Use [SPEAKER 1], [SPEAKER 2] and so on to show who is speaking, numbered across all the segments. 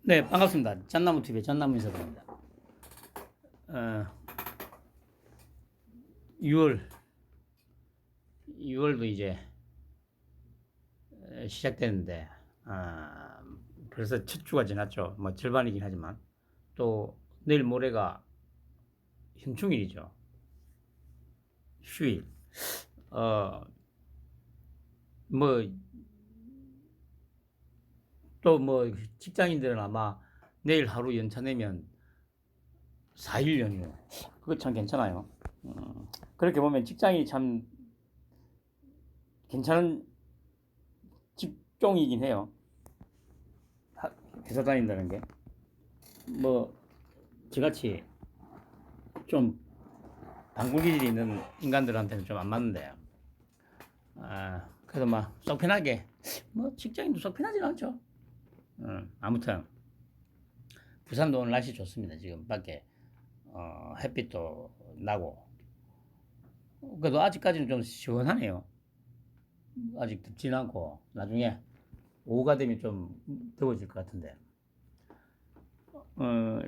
[SPEAKER 1] 네, 반갑습니다. 짠나무 TV의 짠나무 인사드립니다. 6월, 6월도 이제 시작되는데, 벌써 첫 주가 지났죠. 뭐 절반이긴 하지만 또 내일 모레가 현충일이죠. 휴일. 뭐 또 뭐 직장인들은 아마 내일 하루 연차 내면 4일 연휴. 그거 참 괜찮아요. 그렇게 보면 직장이 참 괜찮은 직종이긴 해요. 회사 다닌다는 게. 뭐, 저같이 좀 단골 기질이 있는 인간들한테는 좀 안 맞는데, 그래도 막 속 편하게, 뭐, 직장인도 속 편하진 않죠. 아무튼, 부산도 오늘 날씨 좋습니다. 지금 밖에, 햇빛도 나고. 그래도 아직까지는 좀 시원하네요. 아직 덥진 않고, 나중에 오후가 되면 좀 더워질 것 같은데. 어,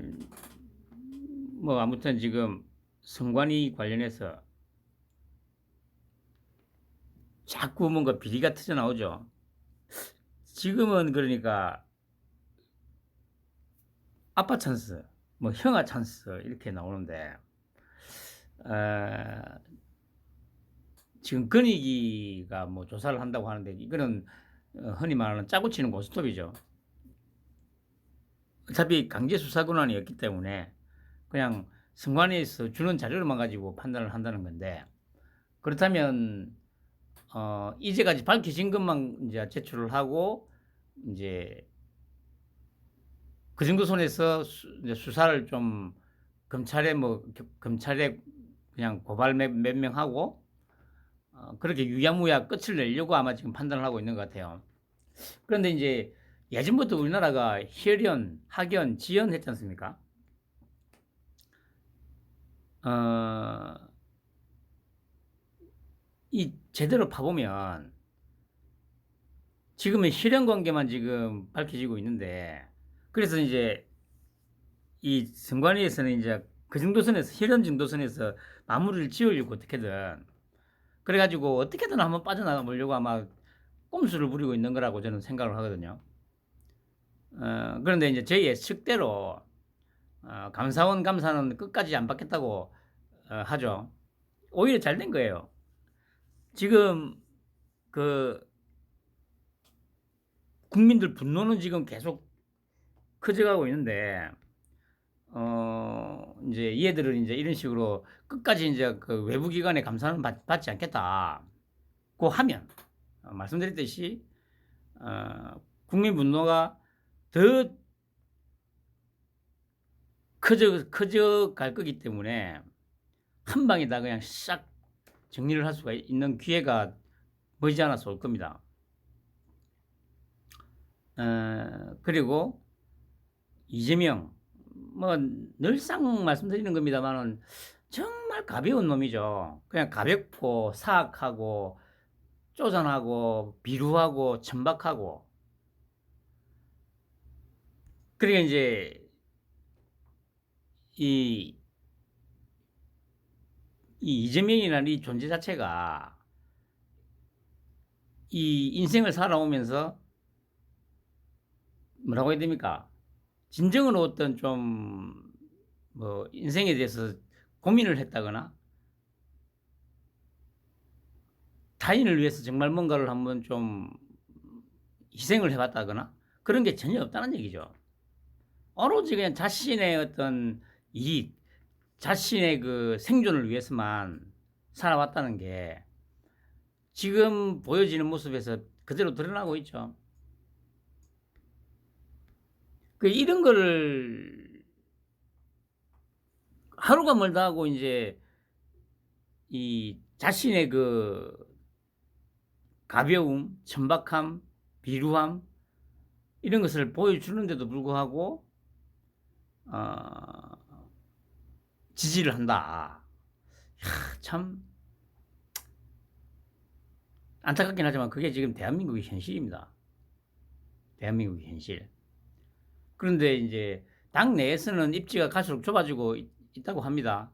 [SPEAKER 1] 뭐 아무튼 지금 선관위 관련해서 자꾸 뭔가 비리가 터져 나오죠. 지금은 그러니까 아빠 찬스, 뭐 형아 찬스 이렇게 나오는데 지금 건희기가 뭐 조사를 한다고 하는데 이거는 흔히 말하는 짜고 치는 고스톱이죠. 어차피 강제 수사 권한이었기 때문에 그냥 선관위에서 주는 자료만 가지고 판단을 한다는 건데 그렇다면 이제까지 밝혀진 것만 이제 제출을 하고 이제 그 정도 선에서 이제 수사를 좀 검찰에 그냥 고발 몇 명 하고 그렇게 유야무야 끝을 내려고 아마 지금 판단을 하고 있는 것 같아요. 그런데 이제 예전부터 우리나라가 혈연, 학연, 지연 했지 않습니까? 이 제대로 파보면 지금은 혈연 관계만 지금 밝혀지고 있는데 그래서 이제 이 선관위에서는 이제 그 정도 선에서 혈연 정도 선에서 마무리를 지으려고 어떻게든 그래가지고 어떻게든 한번 빠져나가 보려고 아마 꼼수를 부리고 있는 거라고 저는 생각을 하거든요. 그런데 이제 제 예측대로 감사원 감사는 끝까지 안 받겠다고 하죠. 오히려 잘 된 거예요. 지금 그 국민들 분노는 지금 계속 커져가고 있는데 이제 얘들은 이제 이런 식으로 끝까지 이제 그 외부 기관의 감사는 받지 않겠다. 고 하면 말씀드렸듯이 국민 분노가 더 커져 갈 거기 때문에 한 방에 다 그냥 싹 정리를 할 수가 있는 기회가 머지않아서 올 겁니다. 그리고 이재명 뭐 늘상 말씀드리는 겁니다만은 정말 가벼운 놈이죠. 그냥 가볍고 사악하고 쪼잔하고 비루하고 천박하고 그러니까 이제 이, 이 이재명이라는 이 존재 자체가 이 인생을 살아오면서 뭐라고 해야 됩니까? 진정으로 어떤 좀 뭐 인생에 대해서 고민을 했다거나 타인을 위해서 정말 뭔가를 한번 좀 희생을 해봤다거나 그런 게 전혀 없다는 얘기죠. 오로지 그냥 자신의 어떤 이익, 자신의 그 생존을 위해서만 살아왔다는 게 지금 보여지는 모습에서 그대로 드러나고 있죠. 그 이런 거를 하루가 멀다 하고 이제 이 자신의 그 가벼움, 천박함, 비루함 이런 것을 보여주는데도 불구하고 어, 지지를 한다. 참 안타깝긴 하지만 그게 지금 대한민국의 현실입니다. 대한민국의 현실. 그런데 이제 당 내에서는 입지가 갈수록 좁아지고 있다고 합니다.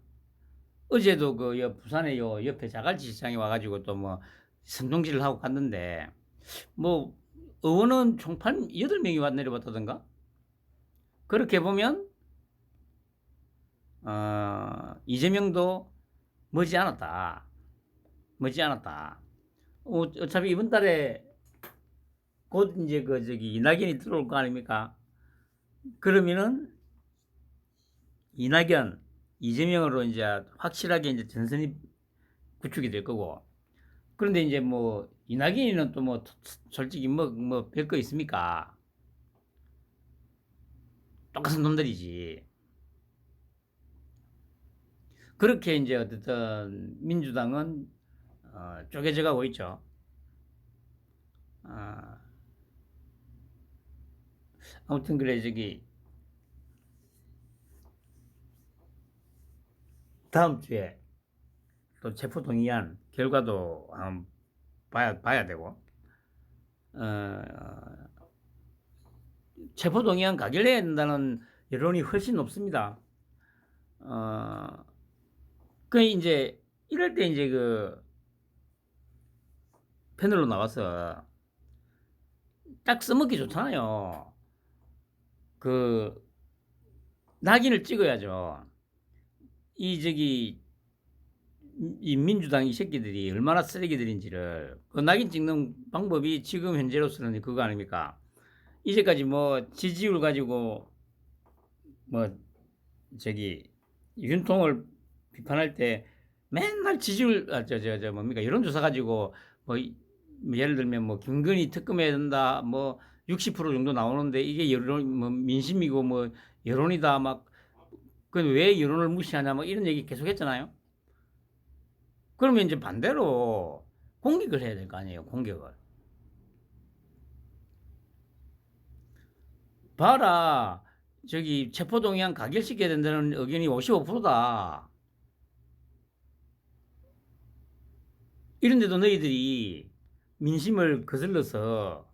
[SPEAKER 1] 어제도 부산에 옆에 자갈치 시장에 와가지고 또 뭐 선동질을 하고 갔는데 뭐 의원은 총 8명이 내려왔다던가. 그렇게 보면 이재명도 머지않았다. 어차피 이번 달에 곧 이제 이낙연이 들어올 거 아닙니까? 그러면은 이낙연, 이재명으로 이제 확실하게 이제 전선이 구축이 될 거고. 그런데 이제 뭐 이낙연이는 또 뭐 솔직히 뭐 별거 있습니까? 똑같은 놈들이지. 그렇게 이제 어쨌든 민주당은 쪼개져 가고 있죠. 아무튼 그래 다음 주에 또 체포동의안 결과도 한번 봐야 되고 체포동의안 가결 해야 된다는 여론이 훨씬 높습니다. 그 이제 이럴 때 이제 패널로 나와서 딱 써먹기 좋잖아요. 낙인을 찍어야죠. 이 민주당 이 새끼들이 얼마나 쓰레기들인지를 낙인 찍는 방법이 지금 현재로서는 그거 아닙니까? 이제까지 뭐 지지율 가지고 뭐 윤통을 비판할 때 맨날 지지율 뭡니까 여론조사 가지고 뭐 예를 들면 뭐 김건희 특검해야 된다 뭐 60% 정도 나오는데 이게 여론 뭐 민심이고 뭐 여론이다 막 그 왜 여론을 무시하냐 막 이런 얘기 계속 했잖아요. 그러면 이제 반대로 공격을 해야 될 거 아니에요. 공격을. 봐라. 체포동의안 가결시켜야 된다는 의견이 55%다. 이런데도 너희들이 민심을 거슬러서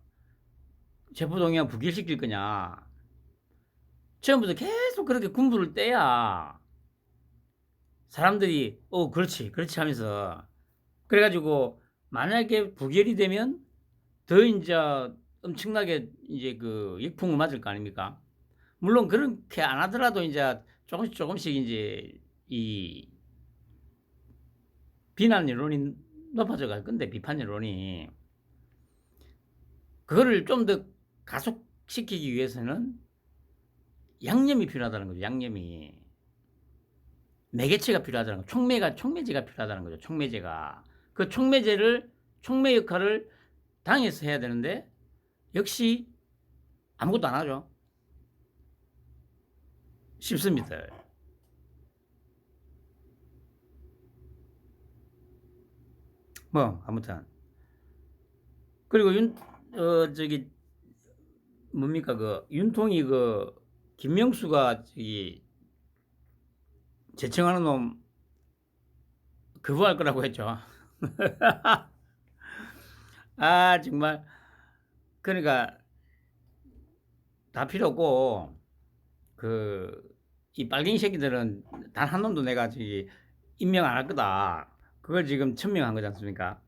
[SPEAKER 1] 체포동의안 부결시킬 거냐. 처음부터 계속 그렇게 군부를 떼야 사람들이 그렇지 하면서 그래가지고 만약에 부결이 되면 더 이제 엄청나게 이제 역풍을 맞을 거 아닙니까? 물론 그렇게 안 하더라도 이제 조금씩 이제 이 비난 여론이 높아져 갈 건데 비판 여론이 그거를 좀 더 가속시키기 위해서는 양념이 필요하다는 거죠. 양념이 매개체가 필요하다는 거. 촉매제가 필요하다는 거죠. 촉매제가 그 촉매 역할을 당에서 해야 되는데 역시 아무것도 안 하죠. 쉽습니다. 뭐 아무튼 그리고 뭡니까 윤통이 김명수가 재청하는 놈 거부할 거라고 했죠. 아 정말 그러니까 다 필요 없고 이 빨갱이 새끼들은 단 한 놈도 내가 임명 안 할 거다. 그걸 지금 천명한 거지 않습니까?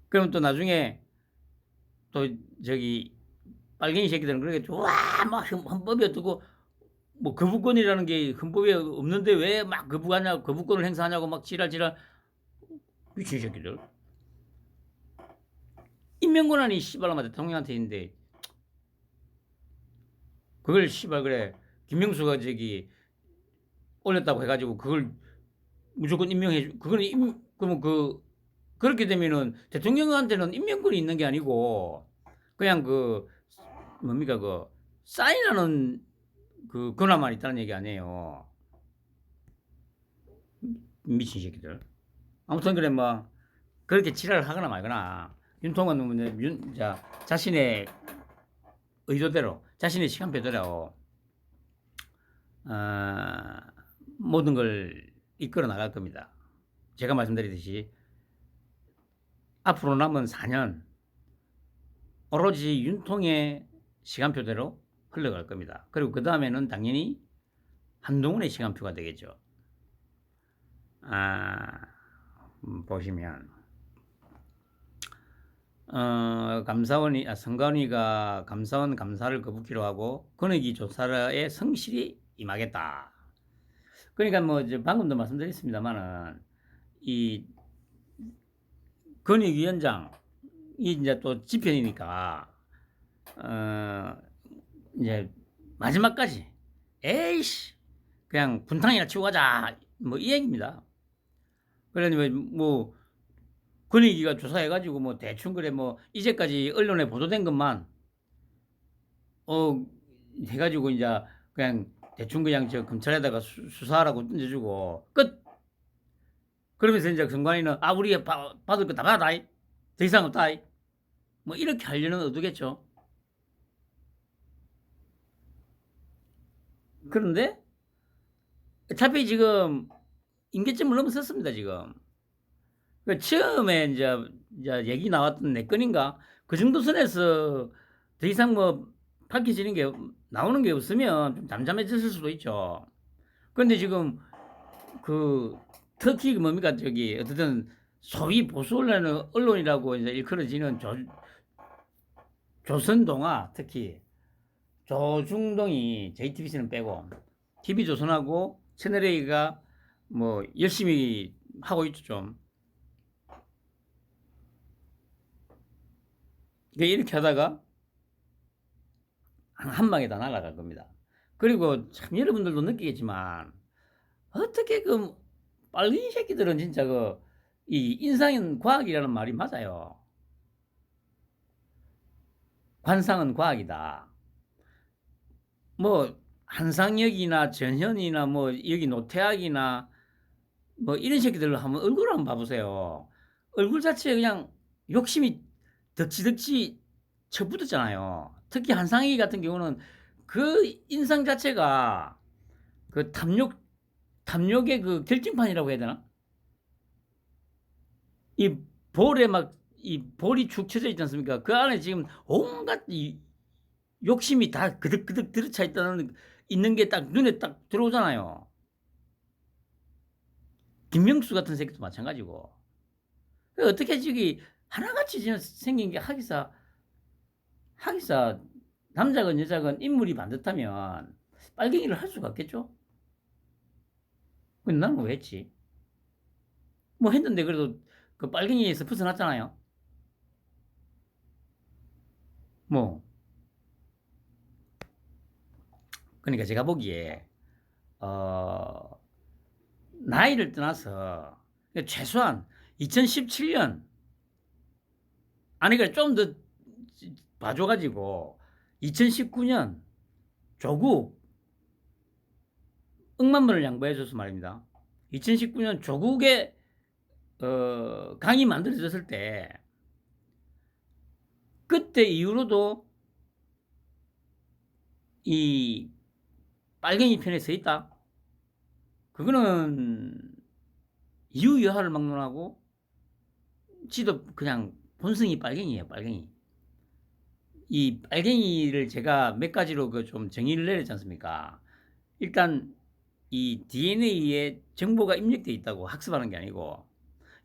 [SPEAKER 1] 그럼 또 나중에 또 빨갱이 새끼들은 그렇게 좋아 막 헌법이 어떻고 뭐 거부권이라는 게 헌법에 없는데 왜 막 거부권을 행사하냐고 막 지랄 미친 새끼들. 임명권한이 씨발라마 대통령한테 있는데 그걸 씨발 그래 김명수가 올렸다고 해가지고 그걸 무조건 임명해 그러면 그렇게 되면은 대통령한테는 임명권이 있는 게 아니고 그냥 뭡니까 사인하는 권한만 있다는 얘기 아니에요. 미친 새끼들. 아무튼 그래 뭐 그렇게 지랄을 하거나 말거나 윤통은 자신의 의도대로 자신의 시간표대로 모든 걸 이끌어 나갈 겁니다. 제가 말씀드리듯이 앞으로 남은 4년 오로지 윤통의 시간표대로 흘러갈 겁니다. 그리고 그 다음에는 당연히 한동훈의 시간표가 되겠죠. 보시면 선관위가 감사원 감사를 거부키로 하고 권익위 조사에 성실히 임하겠다. 그러니까 뭐 이제 방금도 말씀드렸습니다만은 이 권익위원장이 이제 또 집행이니까 이제 마지막까지 에이씨 그냥 분탕이나 치고 가자 뭐 이 얘기입니다. 그러니 뭐 권익위가 조사해가지고 뭐 대충 그래 뭐 이제까지 언론에 보도된 것만 해가지고 이제 그냥 대충 그냥 저 검찰에다가 수사하라고 던져주고 끝. 그러면서 이제 선관위는 우리 받을 거 다 받아 더 이상 없다 뭐 이렇게 하려는 의도겠죠. 그런데 어차피 지금 임계점을 넘어섰습니다 지금. 처음에 이제 얘기 나왔던 내 건인가 그 정도 선에서 더 이상 뭐 밝혀지는 게 나오는 게 없으면 좀 잠잠해졌을 수도 있죠. 그런데 지금 그 특히 뭡니까 저기 어쨌든 소위 보수 언론이라고 이제 일컬어지는 조선동아 특히 조중동이 JTBC는 빼고 TV조선하고 채널A가 뭐 열심히 하고 있죠 좀. 이렇게 하다가 한 방에 다 날아갈 겁니다. 그리고 참 여러분들도 느끼겠지만 어떻게 그 빨린 새끼들은 진짜 이 인상은 과학이라는 말이 맞아요. 관상은 과학이다. 뭐 한상혁이나 전현이나 뭐 여기 노태학이나 뭐 이런 새끼들로 한번 얼굴을 한번 봐보세요. 얼굴 자체에 그냥 욕심이 덕지덕지 쳐붙었잖아요. 특히 한상희 같은 경우는 그 인상 자체가 그 탐욕의 그 결정판이라고 해야 되나? 이 볼에 이 볼이 축 처져 있지 않습니까? 그 안에 지금 온갖 이 욕심이 다 그득그득 들어차 있는 게 딱 눈에 딱 들어오잖아요. 김명수 같은 새끼도 마찬가지고. 어떻게 저기 하나같이 생긴 게 하기사 남자건 여자건 인물이 반듯하면 빨갱이를 할 수가 없겠죠? 근데 나는 왜 했지? 뭐 했는데 그래도 그 빨갱이에서 벗어났잖아요. 뭐 그러니까 제가 보기에 나이를 떠나서 최소한 2017년 아니 그러니까 좀 더 봐줘가지고 2019년 조국 억만 번을 양보해줘서 말입니다. 2019년 조국의 강이 만들어졌을 때 그때 이후로도 이 빨갱이 편에 서 있다. 그거는 이유여하를 막론하고 지도 그냥 본성이 빨갱이에요. 빨갱이. 이 빨갱이를 제가 몇 가지로 좀 정의를 내렸지 않습니까? 일단 이 DNA에 정보가 입력되어 있다고 학습하는 게 아니고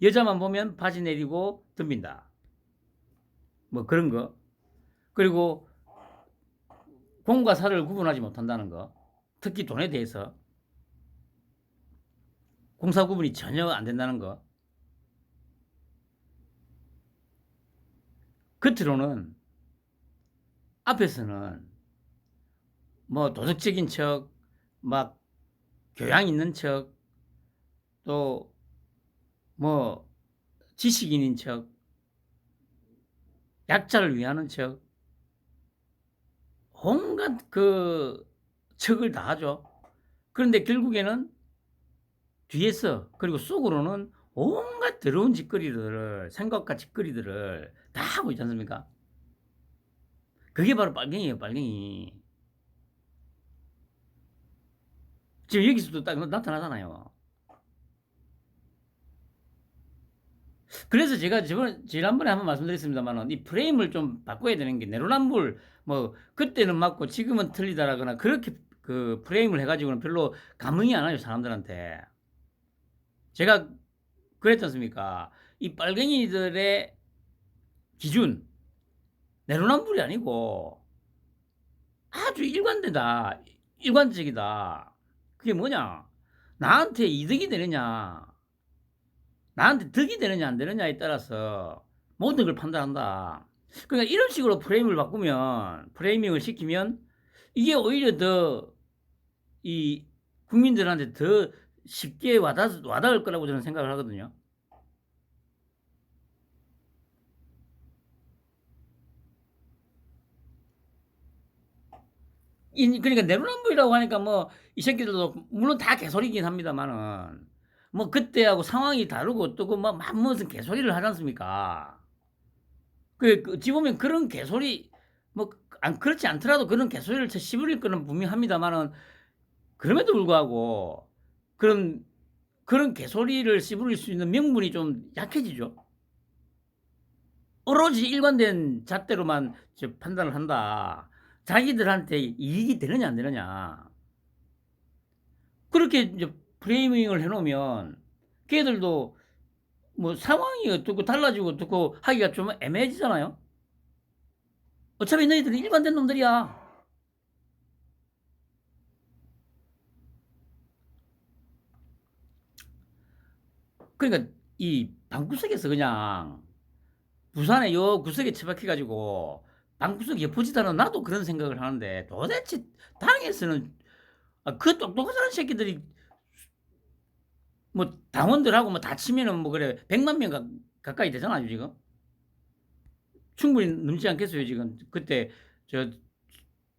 [SPEAKER 1] 여자만 보면 바지 내리고 덤빈다. 뭐 그런 거. 그리고 공과 사를 구분하지 못한다는 거. 특히 돈에 대해서 공사 구분이 전혀 안 된다는 거. 겉으로는 앞에서는 뭐 도덕적인 척, 막 교양 있는 척, 또 뭐 지식인인 척, 약자를 위하는 척, 온갖 그 척을 다 하죠. 그런데 결국에는 뒤에서 그리고 속으로는 온갖 더러운 짓거리들을 생각과 짓거리들을 다 하고 있지 않습니까? 그게 바로 빨갱이에요. 빨갱이. 지금 여기서도 딱 나타나잖아요. 그래서 제가 지난번에 한번 말씀드렸습니다만은 이 프레임을 좀 바꿔야 되는 게 내로남불 뭐 그때는 맞고 지금은 틀리다라거나 그렇게 그 프레임을 해가지고는 별로 감흥이 안 와요 사람들한테. 제가 그랬지 않습니까? 이 빨갱이들의 기준 내로남불이 아니고 아주 일관되다, 일관적이다. 그게 뭐냐? 나한테 이득이 되느냐, 나한테 득이 되느냐 안 되느냐에 따라서 모든 걸 판단한다. 그러니까 이런 식으로 프레임을 바꾸면, 프레이밍을 시키면 이게 오히려 더 이 국민들한테 더 쉽게 와닿을 거라고 저는 생각을 하거든요. 그러니까 내로남불이라고 하니까 뭐 이 새끼들도 물론 다 개소리긴 합니다만은 뭐 그때하고 상황이 다르고 또 그 뭐 무슨 개소리를 하지 않습니까? 어찌 보면 그런 개소리 뭐 그렇지 않더라도 그런 개소리를 씹을 거는 분명합니다만은 그럼에도 불구하고 그런 개소리를 씹을 수 있는 명분이 좀 약해지죠. 오로지 일관된 잣대로만 판단을 한다. 자기들한테 이익이 되느냐 안 되느냐. 그렇게 이제 프레이밍을 해놓으면 걔들도 뭐 상황이 어떻고 달라지고 어떻고 하기가 좀 애매해지잖아요. 어차피 너희들은 일관된 놈들이야. 그러니까 이 방구석에서 그냥 부산의 요 구석에 처박혀가지고 방구석 엿보지도 나도 그런 생각을 하는데 도대체 당에서는 그 똑똑한 새끼들이 뭐 당원들하고 뭐 다치면은 뭐 그래 100만 명 가까이 되잖아요 지금. 충분히 넘지 않겠어요 지금. 그때 저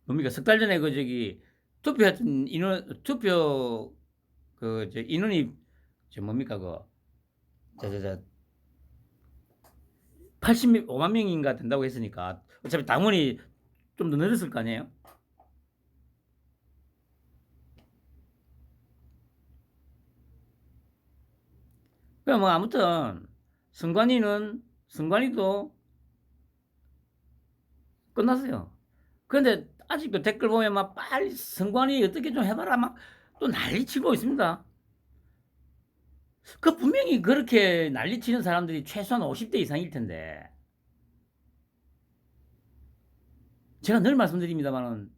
[SPEAKER 1] 뭡니까 석 달 전에 그 저기 투표했던 투표 그 저 인원이 저 뭡니까 그 저 85만 명인가 된다고 했으니까 어차피 당원이 좀 더 늘었을 거 아니에요. 그러니까 뭐 아무튼 선관위도 끝났어요. 그런데 아직도 댓글 보면 막 빨리 선관위 어떻게 좀 해봐라 막 또 난리치고 있습니다. 그 분명히 그렇게 난리치는 사람들이 최소한 50대 이상일 텐데 제가 늘 말씀드립니다만은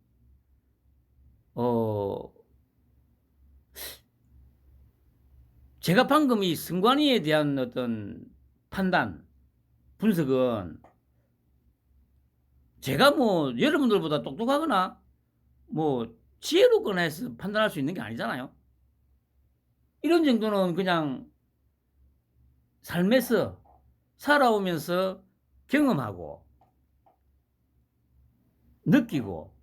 [SPEAKER 1] 제가 방금 이 선관위에 대한 어떤 판단 분석은 제가 뭐 여러분들보다 똑똑하거나 뭐 지혜롭거나 해서 판단할 수 있는 게 아니잖아요. 이런 정도는 그냥 삶에서 살아오면서 경험하고 느끼고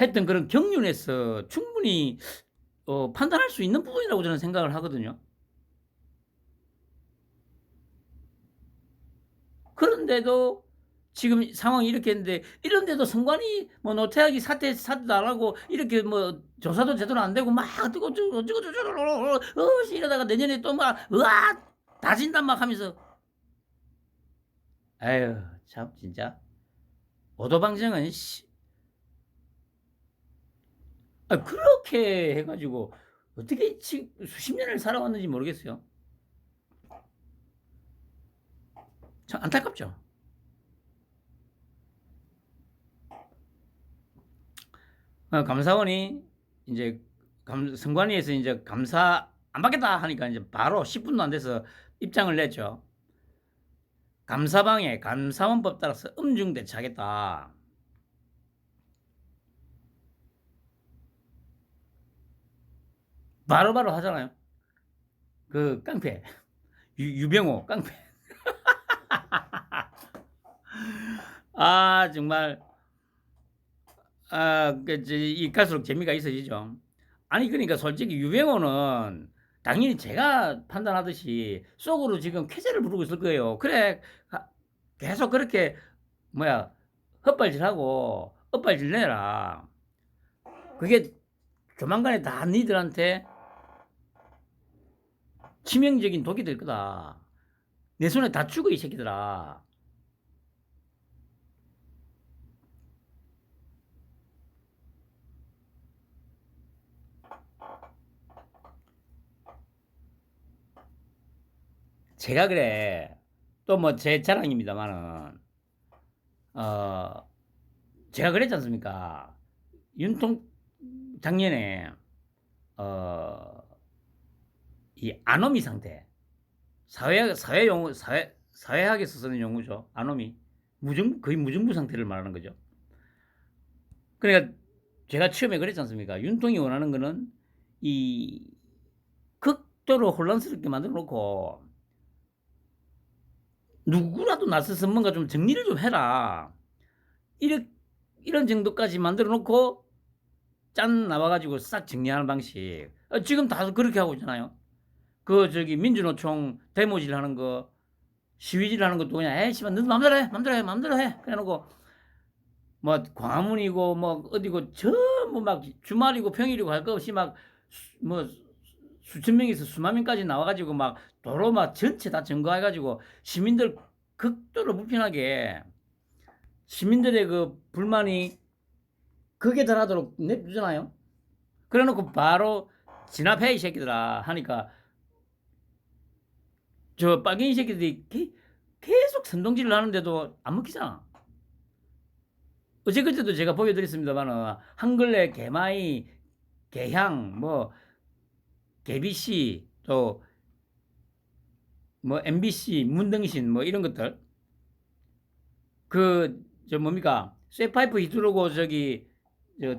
[SPEAKER 1] 했던 그런 경륜에서 충분히 판단할 수 있는 부분이라고 저는 생각을 하거든요. 그런데도 지금 상황이 이렇게 했는데 이런데도 선관위 뭐 노태학이 사퇴도 안 하고 이렇게 뭐 조사도 제대로 안 되고 막 어쩌고 이러다가 내년에 또 막 으아 다진단 막 하면서 아유 참 진짜 오도방정은 그렇게 해가지고 어떻게 수십 년을 살아왔는지 모르겠어요. 참 안타깝죠. 감사원이 이제 선관위에서 이제 감사 안 받겠다 하니까 이제 바로 10분도 안 돼서 입장을 냈죠. 감사방해 감사원법 따라서 음중대처하겠다. 바로바로 하잖아요. 그 깡패 유병호 깡패. 아 정말 이 갈수록 재미가 있어지죠. 아니 그러니까 솔직히 유병호는 당연히 제가 판단하듯이 속으로 지금 쾌재를 부르고 있을 거예요. 그래 계속 그렇게 뭐야 헛발질하고 엇발질 내라. 그게 조만간에 다 니들한테 치명적인 독이 될 거다. 내 손에 다 죽어 이 새끼들아. 제가 그래. 또 뭐 제 자랑입니다만은 제가 그랬지 않습니까? 윤통 작년에 이 아노미 상태, 사회학에서 쓰는 용어죠. 아노미, 거의 무정부 상태를 말하는 거죠. 그러니까 제가 처음에 그랬지 않습니까? 윤통이 원하는 거는 이 극도로 혼란스럽게 만들어 놓고 누구라도 나서서 뭔가 좀 정리를 좀 해라. 이런 정도까지 만들어 놓고 짠 나와가지고 싹 정리하는 방식. 지금 다 그렇게 하고 있잖아요. 민주노총 데모질 하는 거, 시위질 하는 것도 그냥, 에이, 씨발, 너 맘대로 해. 그래 놓고, 뭐, 광화문이고, 뭐, 어디고, 전부 막 주말이고 평일이고 할 거 없이 막, 뭐, 수천 명에서 수만 명까지 나와가지고 막 도로 막 전체 다 점거해가지고 시민들 극도로 불편하게 시민들의 그 불만이 극에 달하도록 내주잖아요. 그래 놓고 바로 진압해 이 새끼들아 하니까 저 빨갱이 새끼들이 계속 선동질을 하는데도 안 먹히잖아. 어제 그때도 제가 보여드렸습니다만 한글레, 개마이, 개향, 뭐 개비씨 또 뭐 MBC, 문등신 뭐 이런 것들 뭡니까 쇠파이프 휘두르고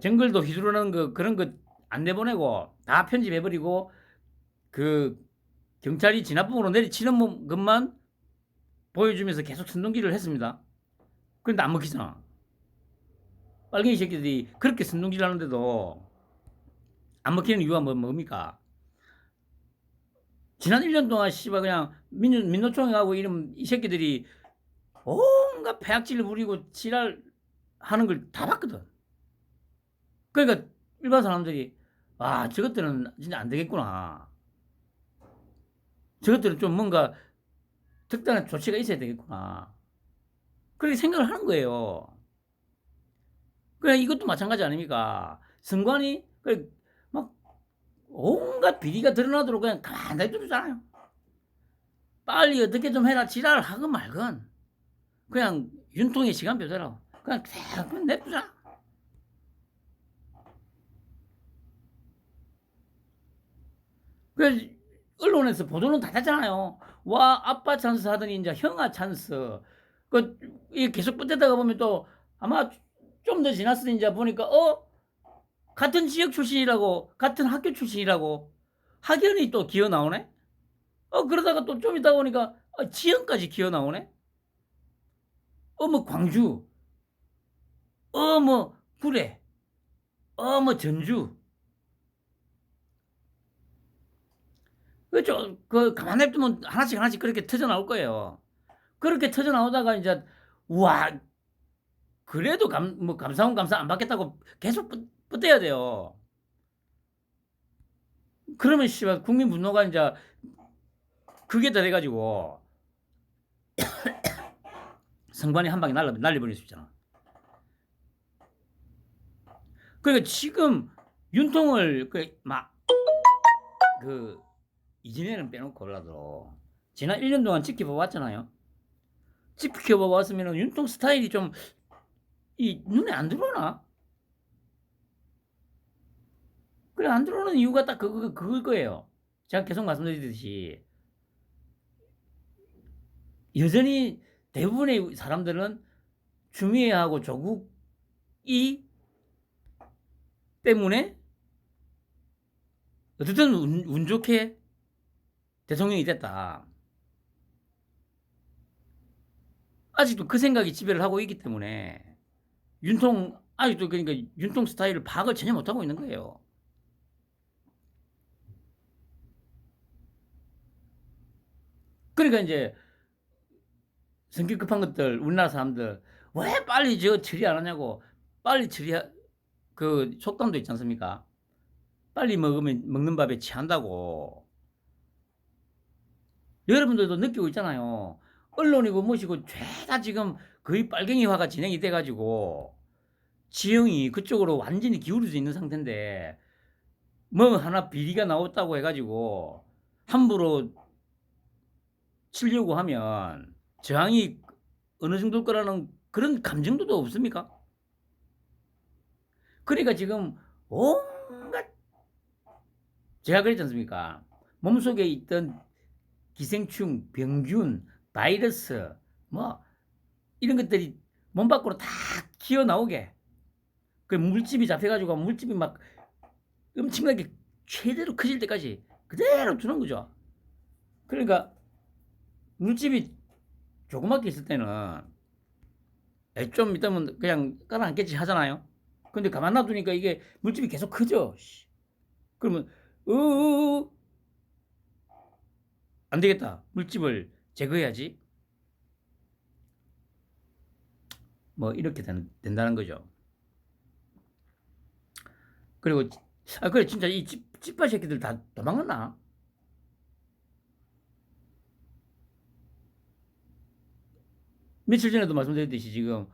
[SPEAKER 1] 정글도 휘두르는 거 그런 거 안 내보내고 다 편집해버리고 경찰이 진압봉으로 내리치는 것만 보여주면서 계속 선동질을 했습니다. 그런데 안 먹히잖아. 빨갱이 새끼들이 그렇게 선동질 하는데도 안 먹히는 이유가 뭡니까? 지난 1년 동안 씨발 그냥 민노총하고 이런 이 새끼들이 온갖 폐악질을 부리고 지랄 하는 걸 다 봤거든. 그러니까 일반 사람들이 저것들은 진짜 안 되겠구나. 저것들은 좀 뭔가 특단의 조치가 있어야 되겠구나. 그렇게 생각을 하는 거예요. 그래 이것도 마찬가지 아닙니까? 선관위 막 온갖 비리가 드러나도록 그냥 가만히 놔두잖아요. 빨리 어떻게 좀 해라 지랄을 하건 말건 그냥 윤통의 시간표대로 그냥 계속 냅두자. 그래서 언론에서 보도는 다 됐잖아요. 와 아빠 찬스 하더니 이제 형아 찬스. 이 계속 붙대다가 보면 또 아마 좀 더 지났을 이제 보니까 같은 지역 출신이라고 같은 학교 출신이라고 학연이 또 기어 나오네. 그러다가 또 좀 있다 보니까 지연까지 기어 나오네. 뭐 광주, 뭐 구례, 뭐 전주. 그렇죠. 가만 냅두면 하나씩 그렇게 터져 나올 거예요. 그렇게 터져 나오다가 이제 우와 그래도 감사원 감사 안 받겠다고 계속 붙대야 돼요. 그러면 씨발 국민 분노가 이제 그게 더 돼가지고 선관위 한 방에 날려버릴 수 있잖아. 그러니까 지금 윤통을 이진애는 빼놓고 골라도 지난 1년 동안 지켜봐왔잖아요. 지켜봐왔으면 윤통 스타일이 좀 눈에 안 들어오나? 그래 안 들어오는 이유가 딱 그걸 거예요. 제가 계속 말씀드리듯이 여전히 대부분의 사람들은 추미애하고 조국이 때문에 어쨌든 운 좋게 대통령이 됐다. 아직도 그 생각이 지배를 하고 있기 때문에 아직도 그러니까 윤통 스타일을 파악을 전혀 못하고 있는 거예요. 그러니까 이제 성격 급한 것들 우리나라 사람들 왜 빨리 처리 안 하냐고 빨리 속담도 있지 않습니까? 빨리 먹으면 먹는 밥에 취한다고. 여러분들도 느끼고 있잖아요. 언론이고 뭐시고 죄다 지금 거의 빨갱이화가 진행이 돼 가지고 지형이 그쪽으로 완전히 기울어져 있는 상태인데 뭐 하나 비리가 나왔다고 해 가지고 함부로 치려고 하면 저항이 어느 정도일 거라는 그런 감정도도 없습니까? 그러니까 지금 온갖 제가 그랬지 않습니까? 몸속에 있던 기생충, 병균, 바이러스 뭐 이런 것들이 몸 밖으로 다 기어 나오게 그 물집이 잡혀 가지고 물집이 막 엄청나게 최대로 커질 때까지 그대로 두는 거죠. 그러니까 물집이 조그맣게 있을 때는 좀 있다면 그냥 깔아앉겠지 하잖아요. 근데 가만 놔두니까 이게 물집이 계속 크죠. 그러면 안 되겠다. 물집을 제거해야지. 뭐 이렇게 된다는 거죠. 그리고 그래 진짜 이 찌빠 새끼들 다 도망갔나? 며칠 전에도 말씀드렸듯이 지금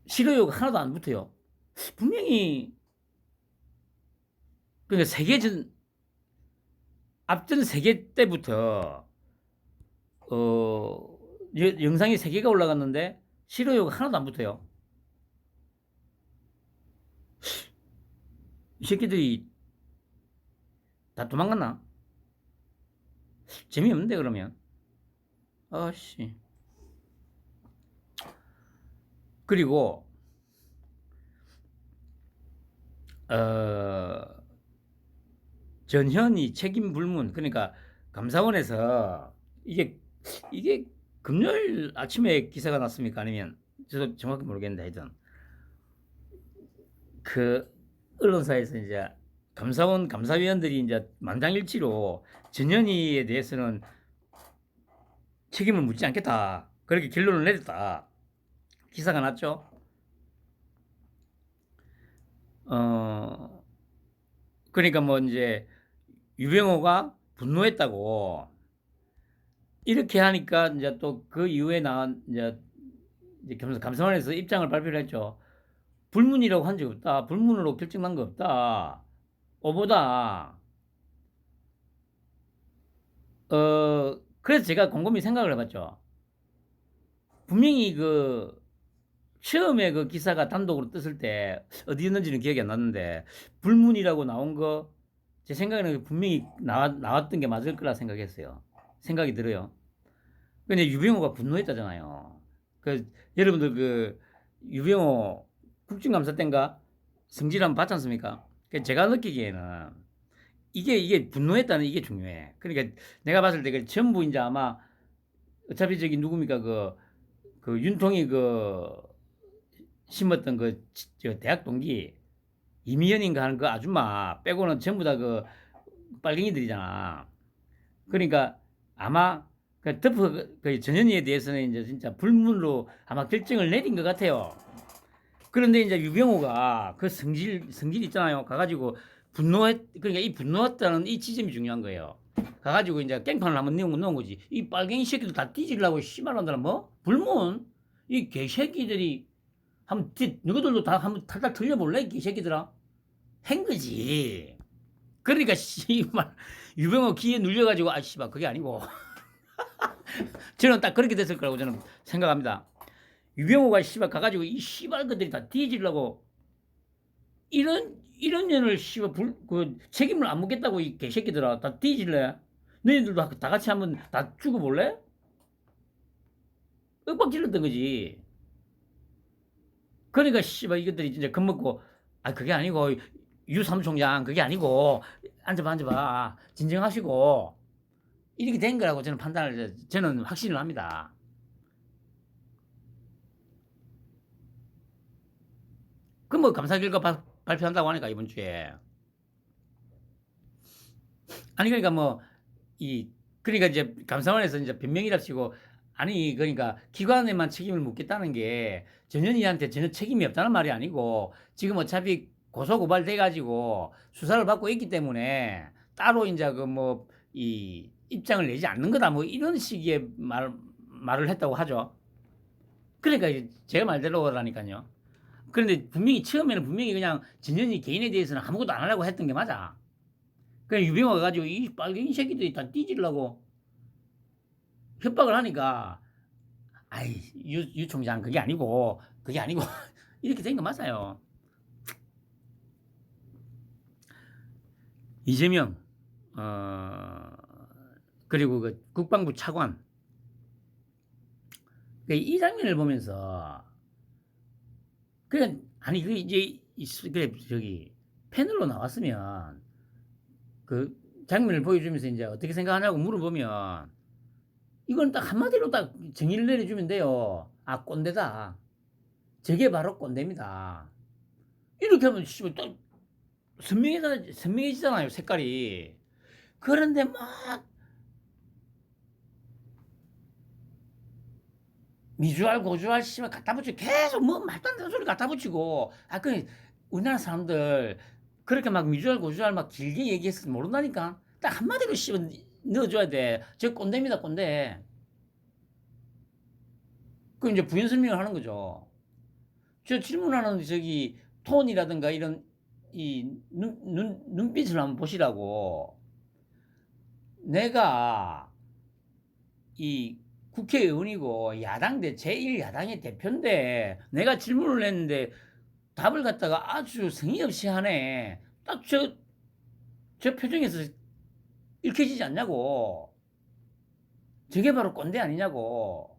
[SPEAKER 1] 실효효가 하나도 안 붙어요. 분명히 그러니까 세계전 앞전 세계 때부터 영상이 3개가 올라갔는데 실효효가 하나도 안 붙어요. 이 새끼들이 다 도망갔나? 재미없는데 그러면 아씨. 그리고 전현희 책임 불문 그러니까 감사원에서 이게 금요일 아침에 기사가 났습니까? 아니면 저도 정확히 모르겠는데 하여튼 그 언론사에서 이제 감사원 감사위원들이 이제 만장일치로 전현희에 대해서는 책임을 묻지 않겠다 그렇게 결론을 내렸다 기사가 났죠. 그러니까 뭐 이제 유병호가 분노했다고 이렇게 하니까 이제 또 그 이후에 나온 이제 감사원에서 입장을 발표를 했죠. 불문이라고 한 적 없다. 불문으로 결정난 거 없다. 오보다. 그래서 제가 곰곰이 생각을 해봤죠. 분명히 그 처음에 그 기사가 단독으로 떴을 때 어디였는지는 기억이 안 났는데 불문이라고 나온 거 제 생각에는 분명히 나왔던 게 맞을 거라 생각했어요. 생각이 들어요. 근데 유병호가 분노했다잖아요. 여러분들 유병호 국정감사 때인가 성질 한번 봤지 않습니까? 제가 느끼기에는 이게 분노했다는 이게 중요해. 그러니까 내가 봤을 때 전부 이제 아마 어차피 저기 누굽니까 윤통이 심었던 저 대학 동기 이미연인가 하는 그 아줌마 빼고는 전부 다 빨갱이들이잖아. 그러니까 아마 전현희에 대해서는 이제 진짜 불문으로 아마 결정을 내린 것 같아요. 그런데 이제 유병호가 성질 있잖아요. 가가지고 그러니까 이 분노했다는 이 지점이 중요한 거예요. 가가지고 이제 깽판을 한번 넣은 거지. 이 빨갱이 새끼들 다 뒤지려고 씨발한다는 뭐? 불문? 이 개새끼들이 너희들도 다 한번 탈탈 털려볼래? 이 개새끼들아? 한 거지. 그러니까 씨발 유병호 귀에 눌려가지고 씨발 그게 아니고 저는 딱 그렇게 됐을 거라고 저는 생각합니다. 유병호가 씨발 가가지고 이 씨발 것들이 다 뒤지려고 이런 년을 씨발 책임을 안 묻겠다고 이 개새끼들아 다 뒤질래? 너희들도 다 같이 한번 다 죽어볼래? 윽박질렀던 거지. 그러니까 씨발 이것들이 진짜 겁먹고 그게 아니고 유 사무총장 그게 아니고 앉아봐 진정하시고 이렇게 된 거라고 저는 확신을 합니다. 뭐 감사 결과 발표한다고 하니까 이번 주에 그러니까 그러니까 이제 감사원에서 이제 변명이랍시고 그러니까 기관에만 책임을 묻겠다는 게 전현희한테 전혀 책임이 없다는 말이 아니고 지금 어차피 고소 고발 돼가지고 수사를 받고 있기 때문에 따로 인제 그 뭐 이 입장을 내지 않는 거다 뭐 이런 식의 말을 했다고 하죠. 그러니까 이제 제 말대로라니깐요. 그런데 분명히 처음에는 분명히 그냥 전현희 개인에 대해서는 아무것도 안 하려고 했던 게 맞아. 그냥 유병호 가 가지고 이 빨갱이 새끼들이 다 뒤지려고 협박을 하니까 "아이 유 총장 그게 아니고, 그게 아니고." 이렇게 된 거 맞아요. 이재명 어 그리고 그 국방부 차관 이 장면을 보면서 그냥 아니 그 이제 그래 저기 패널로 나왔으면 그 장면을 보여주면서 인제 "어떻게 생각하냐."고 물어보면 이건 딱 한마디로 딱 정의를 내려주면 돼요. '아 꼰대다. 저게 바로 꼰대입니다.' 이렇게 하면 씨발 딱 선명해지잖아요 색깔이. 그런데 막 미주알 고주알 씨발 갖다 붙이고 계속 뭐 말도 안 되는 소리 갖다 붙이고 그 우리나라 사람들 그렇게 막 미주알 고주알 막 길게 얘기해서 모른다니까. 딱 한마디로 씨발 넣어 줘야 돼. "저 꼰대입니다 꼰대." 그 인제 부연 설명을 하는 거죠. 저 질문하는 저기 톤이라든가 이런 이 눈빛을 한번 보시라고. 내가 이 국회의원이고 야당대 제1 야당의 대표인데 내가 질문을 했는데 답을 갖다가 아주 성의 없이 하네. 딱 저 표정에서 읽혀지지 않냐고. 저게 바로 꼰대 아니냐고.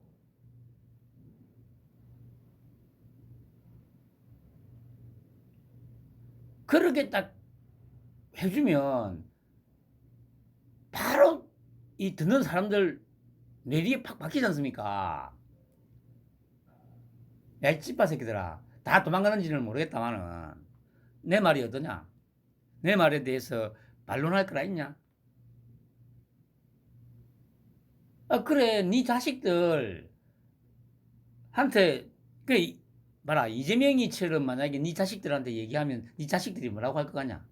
[SPEAKER 1] 그렇게 딱 해 주면 바로 이 듣는 사람들 뇌리에 팍 박히지 않습니까? "야 이 찌빠 새끼들아. 다 도망가는지는 모르겠다마는 내 말이 어떠냐? 내 말에 대해서 반론할 거라 있냐? 아 그래 네 자식들한테 그 봐라 이재명이처럼 만약에 네 자식들한테 얘기하면 네 자식들이 뭐라고 할 것 같냐?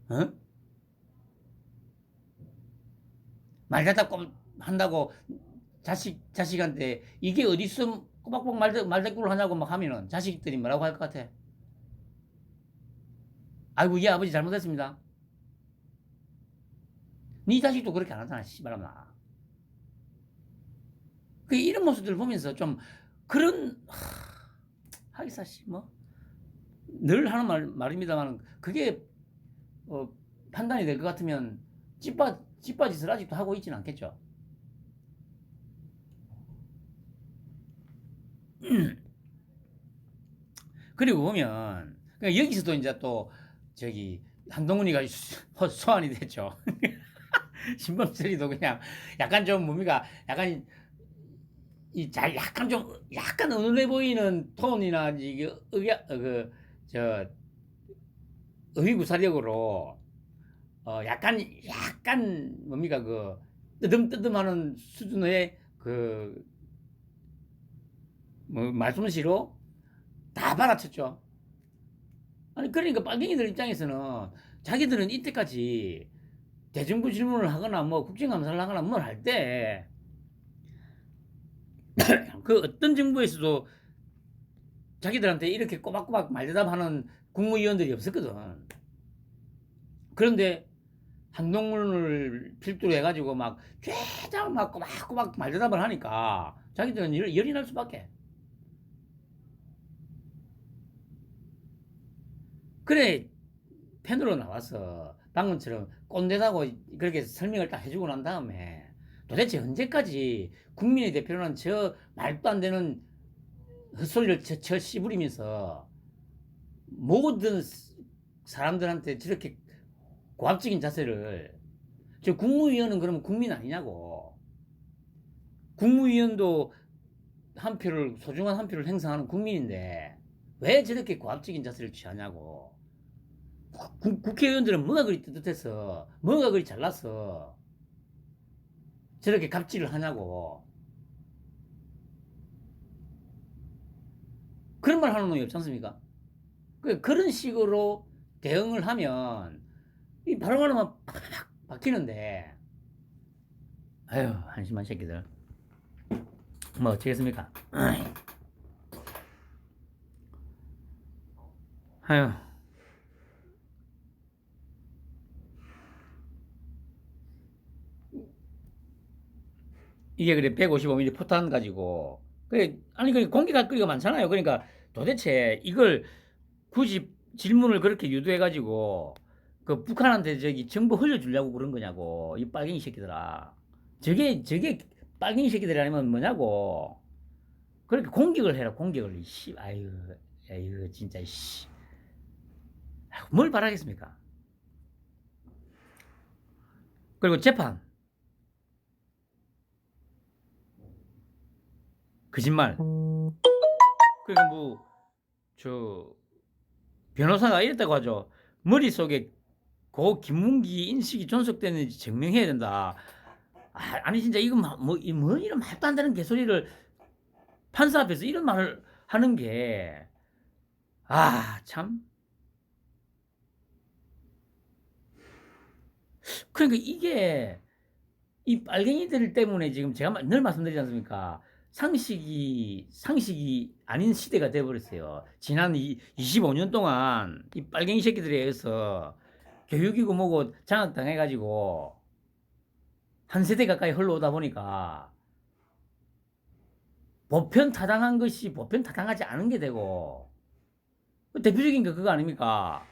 [SPEAKER 1] 어? 말 갖다 꼼 한다고 자식한테 이게 어디서 꼬박꼬박 말대꾸를 하냐고 막 하면은 자식들이 뭐라고 할 것 같아? "아이고 얘 아버지 잘못했습니다." 네 자식도 그렇게 안 하잖아 씨발놈아. 그 이런 모습들을 보면서 좀 그런 하기사 씨 뭐 늘 하는 말입니다마는 그게 어 판단이 될 것 같으면 찌빠짓을 아직도 하고 있지는 않겠죠. 그리고 보면 그러니까 여기서도 인제 또 저기 한동훈이가 소환이 됐죠. 신범 처리도 그냥 약간 좀 뭡니까 약간 약간 좀 약간 은은해 보이는 톤이나 이게 의기구사력으로 약간 뭡니까 뜨듬뜨듬하는 수준의 뭐 말솜씨로 다 받아쳤죠. 아니 그러니까 빨갱이들 입장에서는 자기들은 이때까지 대정부 질문을 하거나 뭐 국정감사를 하거나 뭘 할 때 그 어떤 정부에서도 자기들한테 이렇게 꼬박꼬박 말대답하는 국무위원들이 없었거든. 그런데 한동훈을 필두로 해가지고 막 죄다 막 꼬박꼬박 말대답을 하니까 자기들은 열이 날 수밖에. 그래 펜으로 나와서 방금처럼 꼰대다고 그렇게 설명을 딱 해주고 난 다음에 도대체 언제까지 국민의 대표는 저 말도 안 되는 헛소리를 쳐 씹으리면서 모든 사람들한테 저렇게 고압적인 자세를 저 국무위원은 그러면 국민 아니냐고. 국무위원도 소중한 한 표를 행사하는 국민인데 왜 저렇게 고압적인 자세를 취하냐고. 국회의원들은 뭐가 그리 떳떳해서 뭐가 그리 잘나서 저렇게 갑질을 하냐고. 그런 말 하는 놈이 없지 않습니까? 그런 식으로 대응을 하면 이 바로바로만 팍 박히는데, 아유, 한심한 새끼들. 뭐 어쩌겠습니까? 아유, 이게 그래 155mm 포탄 가지고 그래 아니 그 공기가 끓이가 많잖아요. 그러니까 도대체 이걸 굳이 질문을 그렇게 유도해 가지고 그 북한한테 저기 정보 흘려주려고 그런 거냐고 이 빨갱이 새끼들아. 저게 빨갱이 새끼들이 아니면 뭐냐고. 그렇게 공격을 해라 공격을. 씨 아유 아유 진짜 씨. 뭘 바라겠습니까? 그리고 재판 거짓말. 그러니까 뭐 저 변호사가 이랬다고 하죠. 머릿속에 고 김문기 인식이 존속되는지 증명해야 된다. 아니 진짜 이거 뭐 이런 말도 안 되는 개소리를 판사 앞에서 이런 말을 하는 게 참. 그러니까 이게 이 빨갱이들 때문에 지금 제가 늘 말씀드리지 않습니까? 상식이 아닌 시대가 돼버렸어요. 지난 25년 동안 이 빨갱이 새끼들에 의해서 교육이고 뭐고 장악당해가지고 한 세대 가까이 흘러오다 보니까 보편 타당한 것이 보편 타당하지 않은 게 되고 대표적인 게 그거 아닙니까?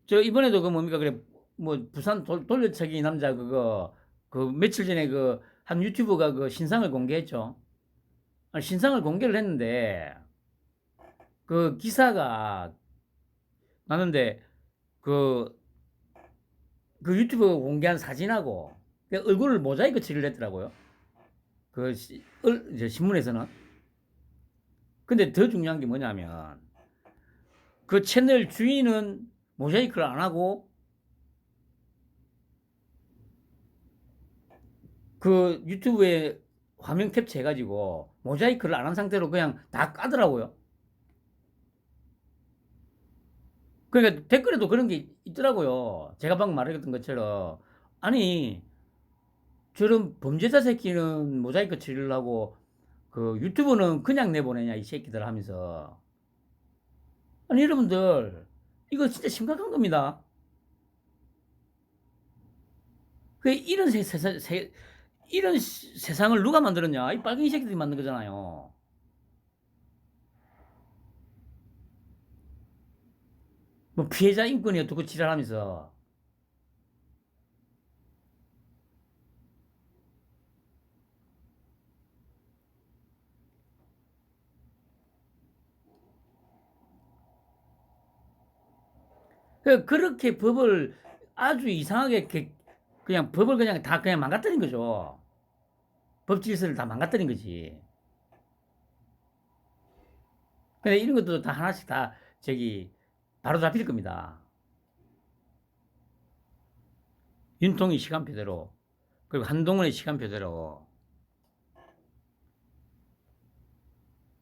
[SPEAKER 1] 저 이번에도 그 뭡니까 그래 뭐 부산 돌려차기 남자 그거 그 며칠 전에 그 한 유튜버가 그 신상을 공개했죠. 신상을 공개를 했는데 그 기사가 나는데 그, 그 유튜버가 공개한 사진하고 그 얼굴을 모자이크 처리를 했더라고요. 그 신문에서는. 근데 더 중요한 게 뭐냐면 그 채널 주인은 모자이크를 안 하고 그 유튜브에 화면 캡처해가지고 모자이크를 안 한 상태로 그냥 다 까더라고요. 그러니까 댓글에도 그런 게 있더라고요. 제가 방금 말했던 것처럼 아니 저런 범죄자 새끼는 모자이크 처리를 하고 그 유튜브는 그냥 내보내냐 이 새끼들 하면서. 아니 여러분들 이거 진짜 심각한 겁니다. 그 이런 세상을 누가 만들었냐? 이 빨갱이 새끼들이 만든 거잖아요. 뭐 피해자 인권이 어떻고 지랄하면서. 그렇게 법을 아주 이상하게 그냥 법을 그냥 다 그냥 망가뜨린 거죠. 법 질서를 다 망가뜨린 거지. 근데 이런 것도 다 하나씩 다 저기 바로 잡힐 겁니다. 윤통이 시간표대로 그리고 한동훈의 시간표대로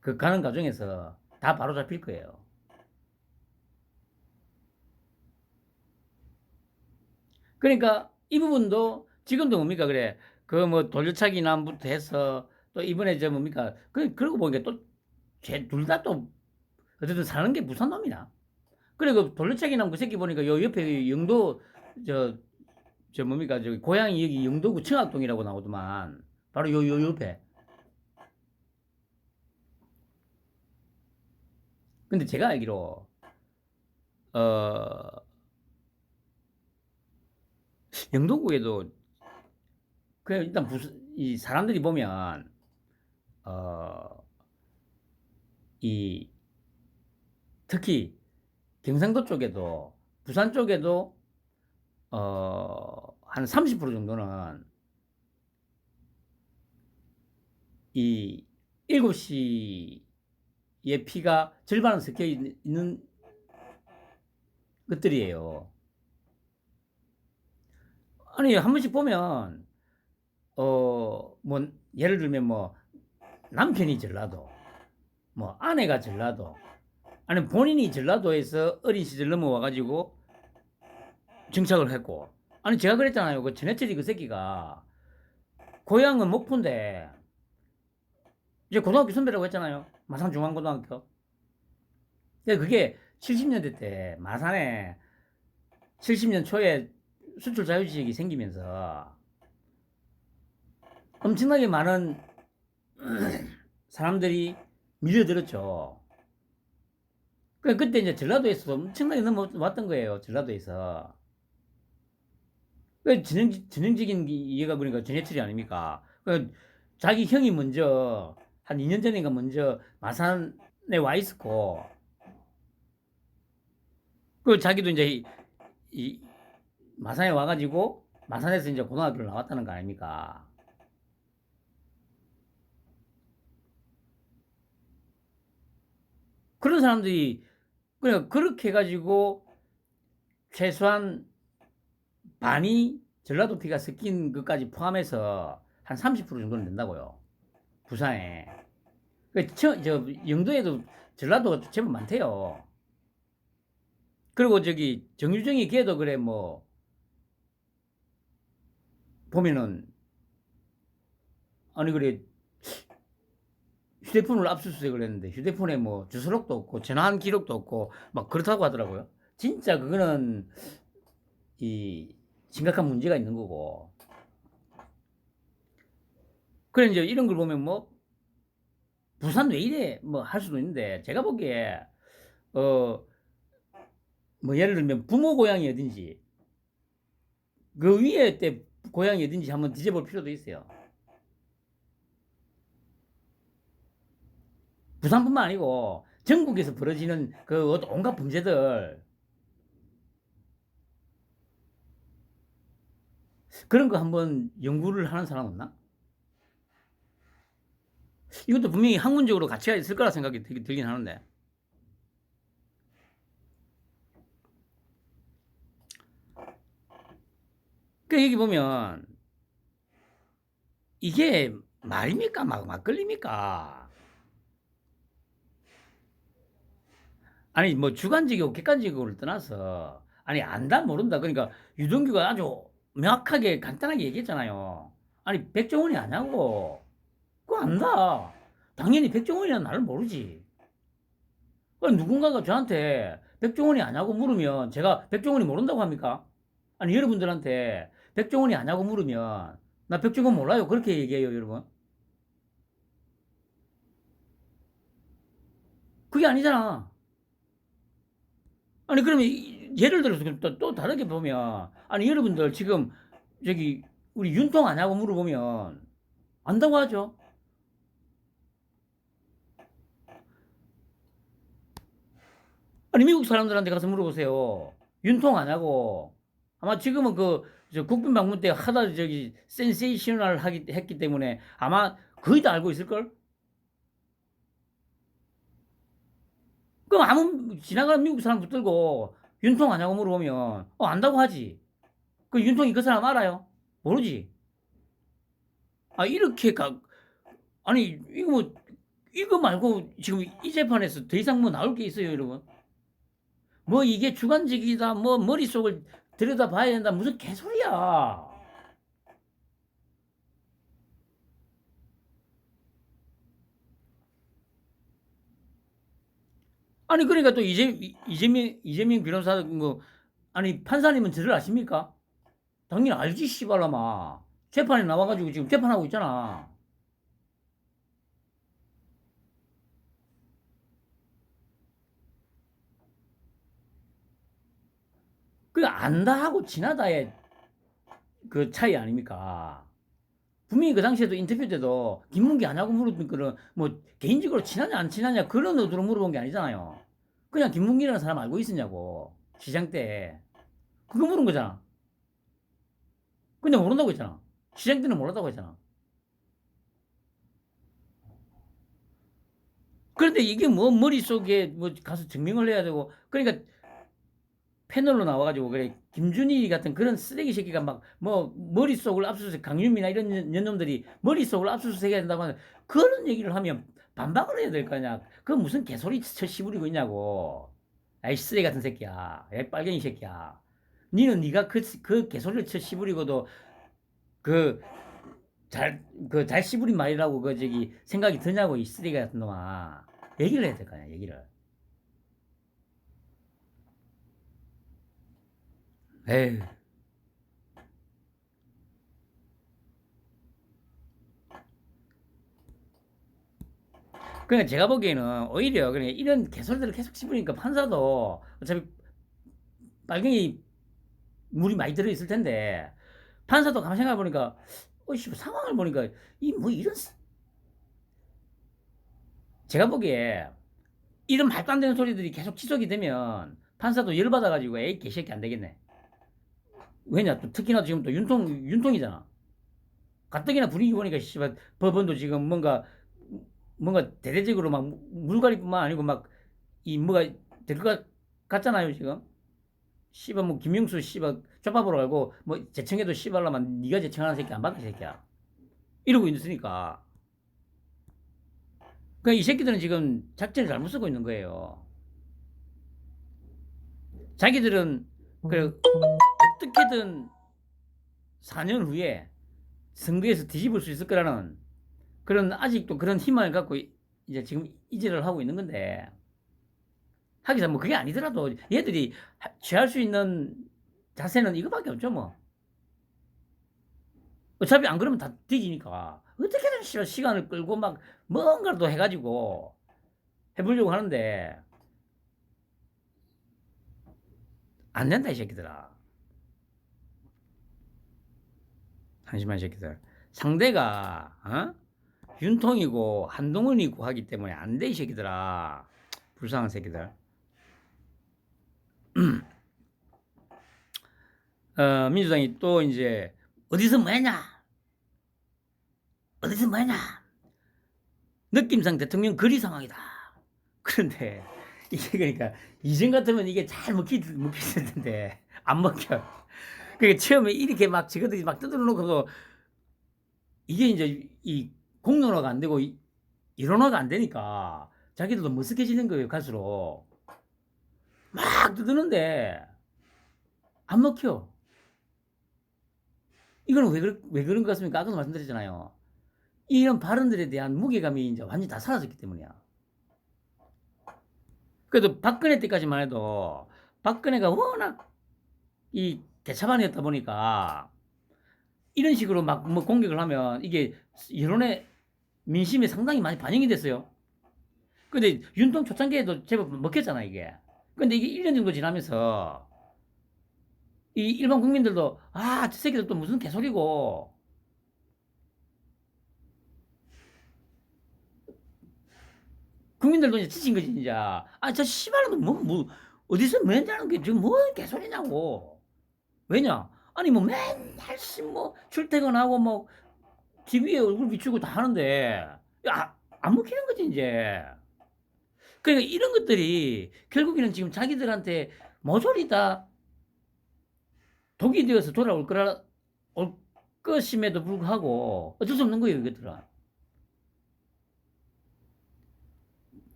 [SPEAKER 1] 그 가는 과정에서 다 바로 잡힐 거예요. 그러니까 이 부분도 지금도 뭡니까 그래 그 뭐 돌려차기 남부터 해서 또 이번에 저 뭡니까 그러고 보니까 또 둘 다 또 어쨌든 사는 게 무슨 놈이나. 그리고 돌려차기 남 그 새끼 보니까 요 옆에 영도 저 뭡니까 저기 고향이 여기 영도구 청학동이라고 나오더만 바로 요 옆에. 근데 제가 알기로 어 영도구에도 그 일단 이 사람들이 보면 어 이 특히 경상도 쪽에도 부산 쪽에도 한 30% 정도는 이 7시의 피가 절반은 섞여 있는 것들이에요. 아니 한 번씩 보면 뭐 예를 들면 뭐 남편이 전라도 뭐 아내가 전라도 아니 본인이 전라도에서 어린 시절 넘어와 가지고 정착을 했고. 아니 제가 그랬잖아요. 그 전해철이 그 새끼가 고향은 목포인데 이제 고등학교 선배라고 했잖아요. 마산 중앙고등학교. 그게 70년대 때 마산에 70년 초에 수출 자유지역이 생기면서 엄청나게 많은 사람들이 밀려들었죠. 그때 이제 전라도에서 엄청나게 넘어왔던 거예요. 전라도에서. 전형적인 이해가 그러니까 전해철이 아닙니까? 자기 형이 먼저 한 2년 전인가 먼저 마산에 와 있었고, 자기도 이제 이 마산에 와가지고 마산에서 이제 고등학교를 나왔다는 거 아닙니까? 그런 사람들이 그러니까 그렇게 해가지고 최소한 반이 전라도 피가 섞인 것까지 포함해서 한 30% 정도는 된다고요. 부산에. 영도에도 전라도가 제법 많대요. 그리고 정유정이 걔도 그래 뭐 보면은 아니 그래 휴대폰을 압수수색을 했는데 휴대폰에 뭐 주소록도 없고 전화한 기록도 없고 막 그렇다고 하더라고요. 진짜 그거는 이 심각한 문제가 있는 거고. 그래 이제 이런 걸 보면 뭐 부산 왜 이래 뭐 할 수도 있는데 제가 보기에 뭐 예를 들면 부모 고향이 어딘지 그 위에 때 고향이 어딘지 한번 뒤져볼 필요도 있어요. 부산뿐만 아니고 전국에서 벌어지는 그 온갖 범죄들 그런 거 한번 연구를 하는 사람 없나? 이것도 분명히 학문적으로 가치가 있을 거라 생각이 들긴 하는데. 여기 보면 이게 말입니까? 막걸리입니까? 아니 뭐 주관적이고 객관적이고를 떠나서 아니 안다 모른다 그러니까 유동규가 아주 명확하게 간단하게 얘기했잖아요. 아니 백종원이 아냐고. 그거 안다. 당연히 백종원이라는 나를 모르지. 누군가가 저한테 백종원이 아냐고 물으면 제가 백종원이 모른다고 합니까? 아니 여러분들한테 백종원이 아냐고 물으면 나 백종원 몰라요 그렇게 얘기해요 여러분. 그게 아니잖아. 아니 그러면 예를 들어서 또 다르게 보면 아니 여러분들 지금 저기 우리 윤통 아냐고 물어보면 안다고 하죠. 아니 미국 사람들한테 가서 물어보세요. 윤통 아냐고. 아마 지금은 국빈 방문 때 하다 센세이셔널 했기 때문에 아마 거의 다 알고 있을걸? 그럼 아무 지나가는 미국 사람 붙들고 윤통 아냐고 물어보면 안다고 하지. 그 윤통이 그 사람 알아요? 모르지. 아 이렇게 아니 이거 말고 지금 이 재판에서 더 이상 뭐 나올 게 있어요 여러분? 뭐 이게 주관적이다 뭐 머릿속을 들여다봐야 된다 무슨 개소리야. 아니 그러니까 또 이재명 변호사 뭐 아니 판사님은 저를 아십니까? 당연히 알지 씨발라마. 재판에 나와가지고 지금 재판하고 있잖아. 그 안다 하고 지나다의 그 차이 아닙니까? 분명히 그 당시에도 인터뷰 때도 김문기 아냐고 물었던 거는 뭐 개인적으로 친하냐 안 친하냐 그런 의도로 물어본 게 아니잖아요. 그냥 김문기라는 사람 알고 있었냐고 시장 때 그거 물은 거잖아. 근데 모른다고 했잖아. 시장 때는 몰랐다고 했잖아. 그런데 이게 뭐 머릿속에 뭐 가서 증명을 해야 되고 그러니까 패널로 나와가지고 그래 김준희 같은 그런 쓰레기 새끼가 막 뭐 머릿속을 압수수색 강윤미나 이런 년놈들이 머릿속을 압수수색해야 된다고 하는 그런 얘기를 하면 반박을 해야 될 거 아니야. 그 무슨 개소리 쳐 씹으리고 있냐고. 아이 쓰레기 같은 새끼야. 아이 빨갱이 새끼야. 니는 니가 그 개소리를 쳐 씨부리고도 그 잘 씨부린 말이라고 생각이 드냐고 이 쓰레기 같은 놈아. 얘기를 해야 될 거 아니야, 얘기를. 에휴. 그러니까 제가 보기에는 오히려 그냥 이런 개소리들을 계속 씹으니까 판사도 어차피 빨갱이 물이 많이 들어있을 텐데 판사도 가만 생각해 보니까 어이씨 상황을 보니까 이 뭐 이런 제가 보기에 이런 말도 안 되는 소리들이 계속 지속이 되면 판사도 열받아가지고 에이 개새끼 안 되겠네. 왜냐 또 특히나 지금 또 윤통이잖아. 가뜩이나 분위기 보니까 씨발 법원도 지금 뭔가 대대적으로 막 물갈이뿐만 아니고 막 이 뭐가 될 것 같잖아요 지금. 씨발 뭐 김영수 씨발 쪽밥으로 알고 뭐 재청해도 씨발라만 네가 재청하는 새끼 안 받아 이 새끼야. 이러고 있으니까. 그러니까 이 새끼들은 지금 작전을 잘못 쓰고 있는 거예요. 자기들은 그래 어떻게든 4년 후에 선거에서 뒤집을 수 있을 거라는 그런 아직도 그런 희망을 갖고 이제 지금 이질을 하고 있는 건데 하기사 뭐 그게 아니더라도 얘들이 취할 수 있는 자세는 이거밖에 없죠 뭐. 어차피 안 그러면 다 뒤지니까 어떻게든 시간을 끌고 막 뭔가를 또 해가지고 해보려고 하는데 안 된다 이 새끼들아. 한심한 새끼들. 상대가 윤통이고 한동훈이고 하기 때문에 안 돼 이 새끼들아. 불쌍한 새끼들. 민주당이 또 이제 어디서 뭐했냐 어디서 뭐했냐 느낌상 대통령 거리 상황이다. 그런데 이게 그러니까 이전 같으면 이게 잘 먹힐 텐데 안 먹혀. 그러니까 처음에 이렇게 막 저것들이 막 뜯어 놓고도 이게 이제 이 공론화가 안 되고 이론화가 안 되니까 자기들도 머쓱해지는 거예요 갈수록. 막 뜯는데 안 먹혀. 이거는 왜 그런 것 같습니까? 아까도 말씀드렸잖아요. 이런 발언들에 대한 무게감이 이제 완전히 다 사라졌기 때문이야. 그래도 박근혜 때까지만 해도 박근혜가 워낙 이 대차반이었다 보니까 이런 식으로 막 뭐 공격을 하면 이게 여론의 민심에 상당히 많이 반영이 됐어요. 근데 윤통 초창기에도 제법 먹혔잖아 이게. 근데 이게 1년 정도 지나면서 이 일반 국민들도 저 새끼들 또 무슨 개소리고 국민들도 이제 지친 거지 이제. 저 씨발은 뭐 어디서 뭐 했냐는 게 지금 뭐 개소리냐고. 왜냐? 아니 뭐 맨날 뭐 출퇴근하고 뭐 TV에 얼굴 비추고 다 하는데 안 먹히는 거지 이제. 그러니까 이런 것들이 결국에는 지금 자기들한테 모조리 다 독이 되어서 돌아올 올 것임에도 불구하고 어쩔 수 없는 거예요 이것들은.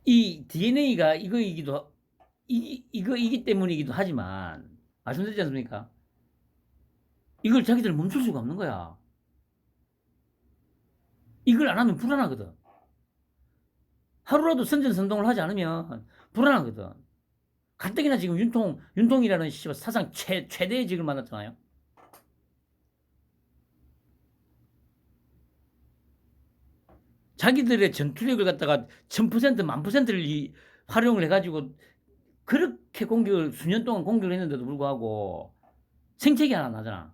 [SPEAKER 1] 이 DNA가 이거이기 때문이기도 하지만 말씀드렸지 않습니까? 이걸 자기들 멈출 수가 없는 거야. 이걸 안 하면 불안하거든. 하루라도 선전선동을 하지 않으면 불안하거든. 가뜩이나 지금 윤통이라는 사상 최대의 직을 만났잖아요. 자기들의 전투력을 갖다가 1000% 10,000%를 활용을 해가지고 그렇게 수년 동안 공격을 했는데도 불구하고 생색이 하나 나잖아.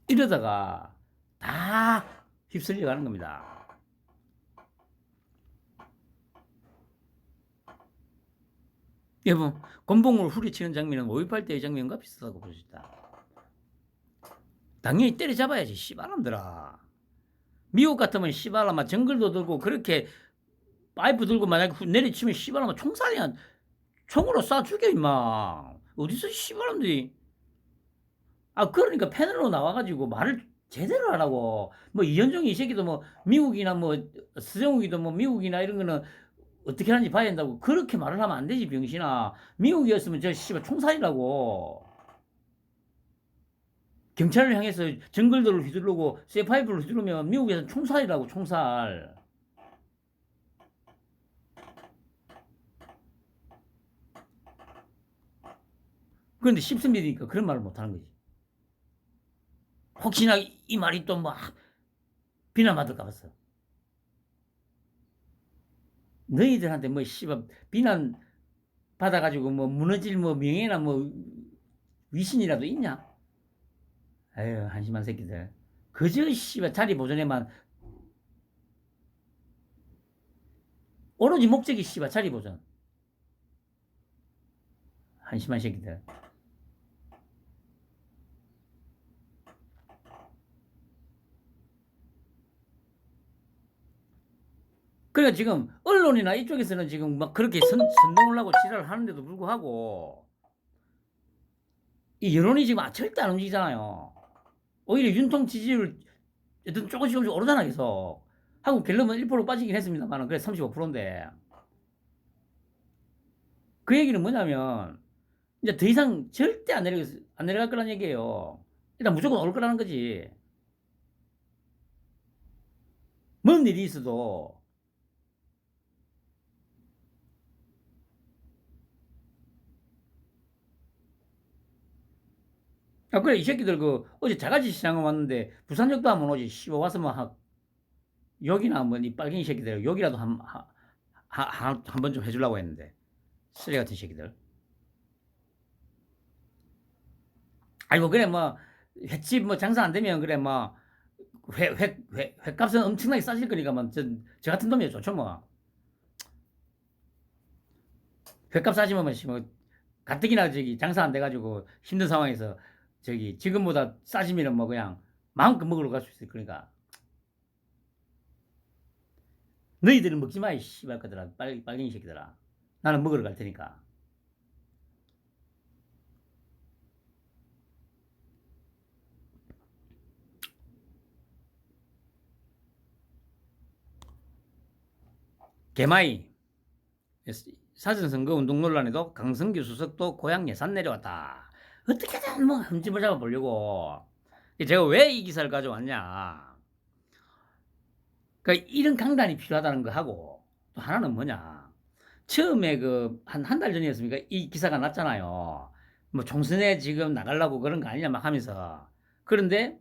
[SPEAKER 1] 이러다가 다 휩쓸려 가는 겁니다. 여러분, 곤봉을 후리치는 장면은 5.18 때의 장면과 비슷하다고 볼 수 있다. 당연히 때려잡아야지, 씨발놈들아. 미국 같으면 씨발놈아 정글도 들고 그렇게 파이프 들고 만약에 내리치면 씨발놈아 총살이야. 총으로 쏴 죽여, 임마. 어디서 씨발놈들이. 그러니까 패널로 나와가지고 말을 제대로 하라고. 뭐 이현종이 이 새끼도 뭐 미국이나 뭐 서정욱이도 뭐 미국이나 이런 거는 어떻게 하는지 봐야 된다고 그렇게 말을 하면 안 되지 병신아. 미국이었으면 저 씨발 총살이라고. 경찰을 향해서 정글들을 휘두르고 쇠파이프를 휘두르면 미국에서는 총살이라고 총살. 그런데 십선비니까 그런 말을 못하는 거지. 혹시나 이 말이 또 뭐 비난받을까 봤어. 너희들한테 뭐 씨발 비난 받아가지고 뭐 무너질 뭐 명예나 뭐 위신이라도 있냐? 아유 한심한 새끼들. 그저 씨발 자리 보존에만 오로지 목적이 씨발 자리 보존. 한심한 새끼들. 그러니까 지금 언론이나 이쪽에서는 지금 막 그렇게 선동을 하고 지랄을 하는데도 불구하고 이 여론이 지금 절대 안 움직이잖아요. 오히려 윤통 지지율 어떤 조금씩 오르잖아 계속. 하고 갤럽은 1% 빠지긴 했습니다만 그래 35%인데 그 얘기는 뭐냐면 이제 더 이상 절대 안 내려갈 거란 얘기예요. 일단 무조건 올 거라는 거지. 뭔 일이 있어도. 아 그래 이 새끼들 그 어제 자갈치 시장에 왔는데 부산역도 한번 오지. 씨발 와서 막 여기나 한번 이 빨갱이 새끼들 여기라도 한 번 좀 해주려고 했는데 쓰레 같은 새끼들. 아이고 그래 뭐 횟집 뭐 장사 안 되면 그래 뭐 회값은 엄청나게 싸질 거니까 뭐저 같은 놈이 좋죠 뭐. 회값 싸지면 뭐 가뜩이나 저기 장사 안 돼가지고 힘든 상황에서 저기 지금보다 싸지면 뭐 그냥 마음껏 먹으러 갈 수 있을 거니까. 너희들은 먹지 마, 이 씨발 것들아. 빨갱이 새끼들아. 나는 먹으러 갈 테니까. 개마이. 사전선거 운동 논란에도 강성규 수석도 고향 예산 내려왔다. 어떻게든 뭐 흠집을 잡아보려고. 제가 왜 이 기사를 가져왔냐. 그러니까 이런 강단이 필요하다는 거 하고 또 하나는 뭐냐. 처음에 그 한 달 전이었습니까? 이 기사가 났잖아요. 뭐 총선에 지금 나가려고 그런 거 아니냐 막 하면서. 그런데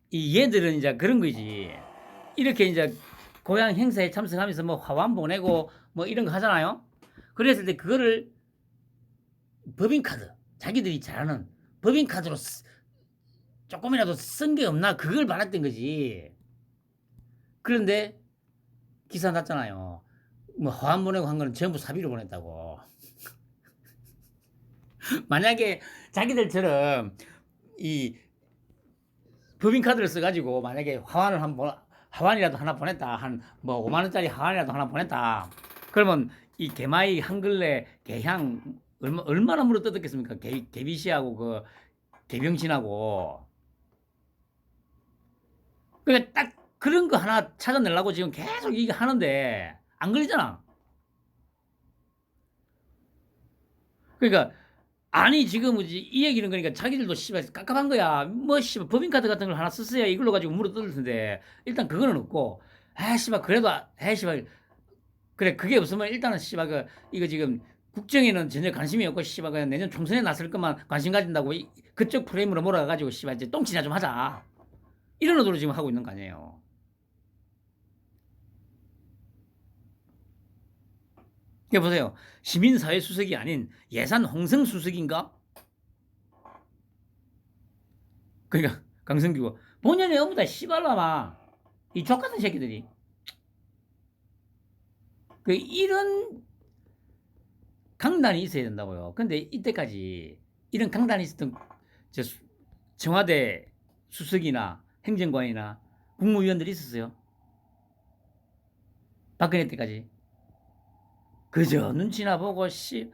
[SPEAKER 1] 이 얘들은 이제 그런 거지. 이렇게 이제 고향 행사에 참석하면서 뭐 화환 보내고 뭐 이런 거 하잖아요. 그랬을 때 그거를 법인카드, 자기들이 잘하는 법인카드로 조금이라도 쓴 게 없나 그걸 바랐던 거지. 그런데 기사 났잖아요. 뭐 화환 보내고 한 거는 전부 사비로 보냈다고. 만약에 자기들처럼 이 법인카드를 써가지고 만약에 화환을 한번 하완이라도 하나 보냈다. 한 뭐 5만 원짜리 하완이라도 하나 보냈다. 그러면 이 개마이 한글레 개향 얼마나 물어 뜯었겠습니까? 개비씨하고 그 개병신하고. 그러니까 딱 그런 거 하나 찾아내려고 지금 계속 이게 하는데 안 걸리잖아. 그러니까 아니 지금 이 얘기는 그러니까 자기들도 씨발 깝깝한 거야. 뭐 씨발 법인카드 같은 걸 하나 썼어야 이걸로 가지고 물어 뜯을 텐데 일단 그거는 없고 아 씨발 그래도 아 씨발 그래 그게 없으면 일단은 씨발 그 이거 지금 국정에는 전혀 관심이 없고 씨발 그냥 내년 총선에 나설 것만 관심 가진다고 그쪽 프레임으로 몰아가가지고 씨발 이제 똥치나 좀 하자 이런 의도로 지금 하고 있는 거 아니에요. 이게 보세요. 시민사회 수석이 아닌 예산 홍성 수석인가? 그러니까 강성규가 본연의 업무다 씨발라마 이 족같은 새끼들이 그 이런 강단이 있어야 된다고요. 근데 이때까지 이런 강단이 있었던 저 청와대 수석이나 행정관이나 국무위원들이 있었어요. 박근혜 때까지. 그저 눈치나 보고 씨.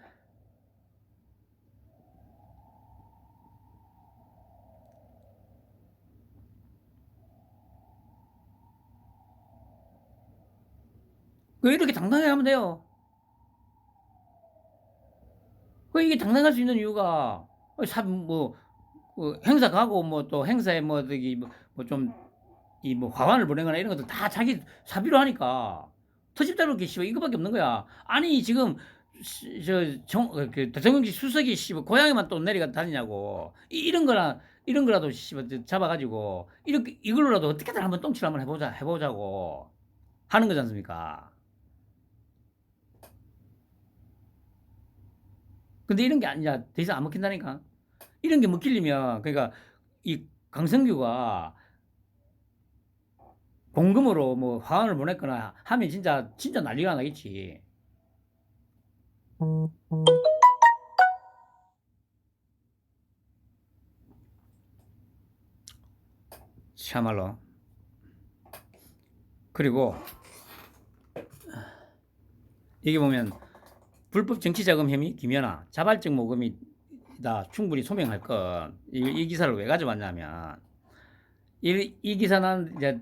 [SPEAKER 1] 그 이렇게 당당하게 하면 돼요. 그 이게 당당할 수 있는 이유가 뭐 행사 가고 뭐 또 행사에 뭐 저기 뭐 좀 이 뭐 화환을 보내거나 이런 것들 다 자기 사비로 하니까 터집다로 이렇게 씨발 이거밖에 없는 거야. 아니 지금 그 대통령직 수석이 씨발 고향에만 또 내려가 다니냐고 이런 거라도 씨발 잡아가지고 이렇게 이걸로라도 어떻게든 한번 똥치를 한번 해보자고 하는 거지 않습니까? 근데 이런 게 아니야. 더 이상 안 먹힌다니까. 이런 게 먹히려면 그러니까 이 강성규가 공금으로 뭐 화환을 보냈거나 하면 진짜 난리가 나겠지. 참말로. 그리고 여기 보면 불법 정치자금 혐의 김연아 자발적 모금이다 충분히 소명할 것. 이 기사를 왜 가져왔냐면 이 기사는 이제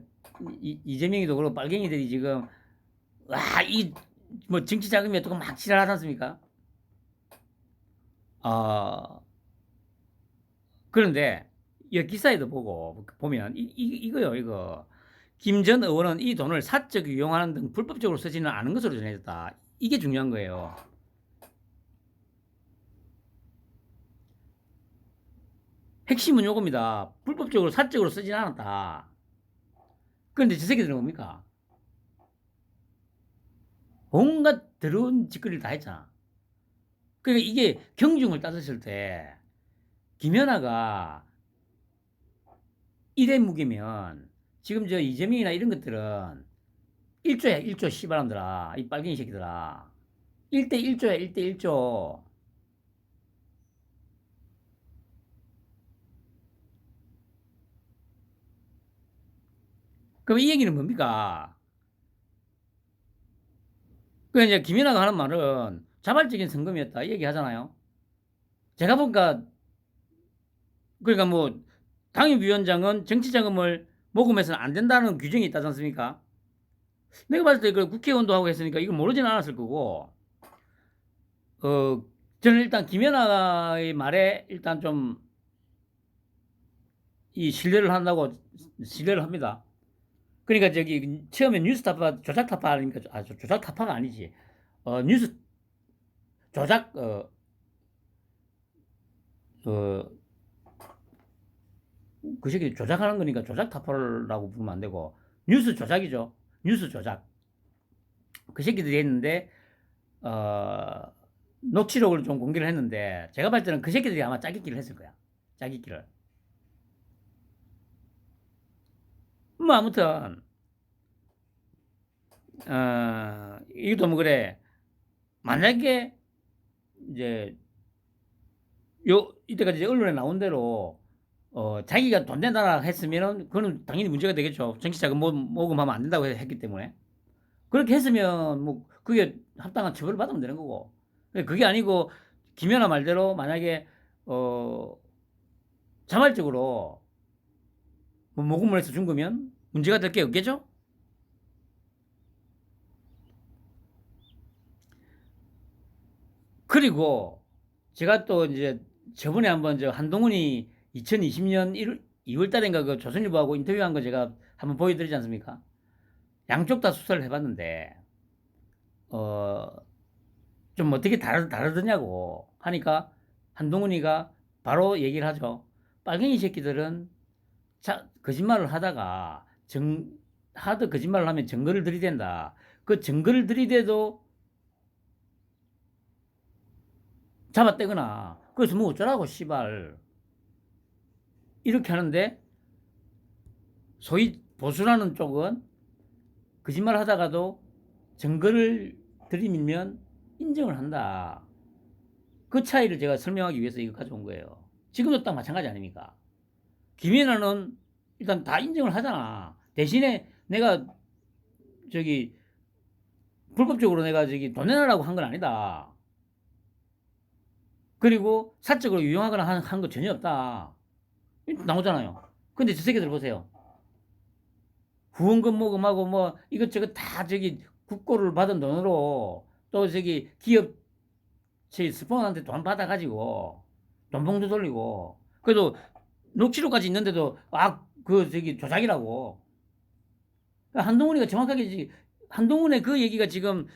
[SPEAKER 1] 이재명이도 그렇고 빨갱이들이 지금 이 뭐 정치자금이 어떻게 막 지랄하지 않습니까? 그런데 이 기사에도 보면 이거요 이거 김 전 의원은 이 돈을 사적 이용하는 등 불법적으로 쓰지는 않은 것으로 전해졌다. 이게 중요한 거예요. 핵심은 요겁니다. 불법적으로 사적으로 쓰지는 않았다. 그런데 저 새끼들은 뭡니까? 온갖 더러운 짓거리를 다 했잖아. 그러니까 이게 경중을 따졌을 때 김연아가 일의 무게면 지금 저 이재명이나 이런 것들은 1조야 1조 씨발놈들아 이 빨갱이 새끼들아 1대 1조야 1대 1조. 그럼 이 얘기는 뭡니까? 그 이제 김연아가 하는 말은 자발적인 성금이었다 이 얘기 하잖아요. 제가 보니까 그러니까 뭐 당협위원장은 정치자금을 모금해서는 안 된다는 규정이 있다지 않습니까? 내가 봤을 때 그 국회의원도 하고 했으니까 이걸 모르지는 않았을 거고 저는 일단 김연아의 말에 일단 좀 이 신뢰를 한다고 신뢰를 합니다. 그러니까 저기 처음에 뉴스타파 조작타파 아닙니까? 조작타파가 아니지. 뉴스 조작 그 새끼 조작하는 거니까 조작타파라고 부르면 안 되고 뉴스 조작이죠. 뉴스 조작. 그 새끼들이 했는데 녹취록을 좀 공개를 했는데 제가 봤을 때는 그 새끼들이 아마 짜깁기를 했을 거야. 짜깁기를. 뭐 아무튼 이것도 뭐 그래. 만약에 이제 이때까지 이제 언론에 나온 대로 자기가 돈 내놔라 했으면은 그거는 당연히 문제가 되겠죠. 정치자금 모금하면 안 된다고 했기 때문에. 그렇게 했으면 뭐 그게 합당한 처벌을 받으면 되는 거고. 그게 아니고 김연아 말대로 만약에 자발적으로 뭐 모금을 해서 준 거면 문제가 될 게 없겠죠? 그리고 제가 또 이제 저번에 한번 저 한동훈이 2020년 2월 달인가 그 조선일보하고 인터뷰한 거 제가 한번 보여드리지 않습니까? 양쪽 다 수사를 해봤는데 좀 어떻게 다르더냐고 하니까 한동훈이가 바로 얘기를 하죠. 빨갱이 새끼들은 거짓말을 하다가 하도 거짓말을 하면 증거를 들이댄다. 그 증거를 들이대도 잡아떼거나 그래서 뭐 어쩌라고 씨발 이렇게 하는데 소위 보수라는 쪽은 거짓말 하다가도 증거를 들이밀면 인정을 한다. 그 차이를 제가 설명하기 위해서 이거 가져온 거예요. 지금도 딱 마찬가지 아닙니까? 김연아는 일단 다 인정을 하잖아. 대신에 내가 저기 불법적으로 내가 저기 돈 내놔라고 한 건 아니다. 그리고 사적으로 유용하거나 한 거 전혀 없다. 나오잖아요. 근데 저 새끼들 보세요. 후원금 모금하고 뭐 이것저것 다 저기 국고를 받은 돈으로 또 저기 기업 제 스폰한테 돈 받아가지고 돈봉투 돌리고 그래도 녹취록까지 있는데도 그 저기 조작이라고. 그러니까 한동훈이가 정확하게 한동훈의 그 얘기가 지금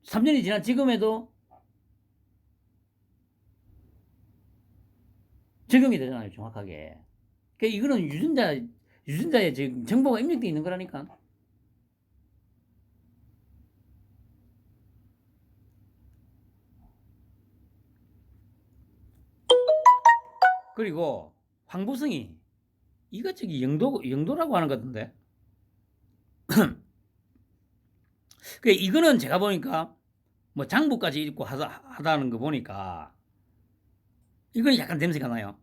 [SPEAKER 1] 3년이 지난 지금에도 적용이 되잖아요, 정확하게. 그러니까 이거는 유전자에 지금 정보가 입력되어 있는 거라니까. 그리고 황보성이 이거 저기 영도라고 하는 것 같은데. 그 이거는 제가 보니까 뭐 장부까지 읽고 하다는 거 보니까 이건 약간 냄새가 나요.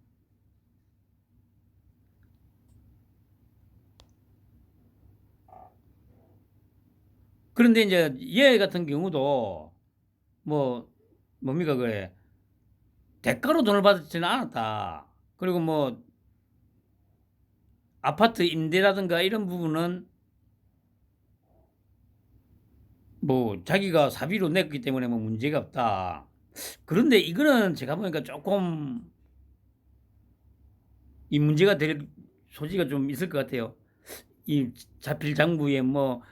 [SPEAKER 1] 그런데 이제 얘 같은 경우도 뭐 뭡니까 그래 대가로 돈을 받지는 않았다. 그리고 뭐 아파트 임대라든가 이런 부분은 뭐 자기가 사비로 냈기 때문에 뭐 문제가 없다. 그런데 이거는 제가 보니까 조금 이 문제가 될 소지가 좀 있을 것 같아요. 이 자필 장부에 뭐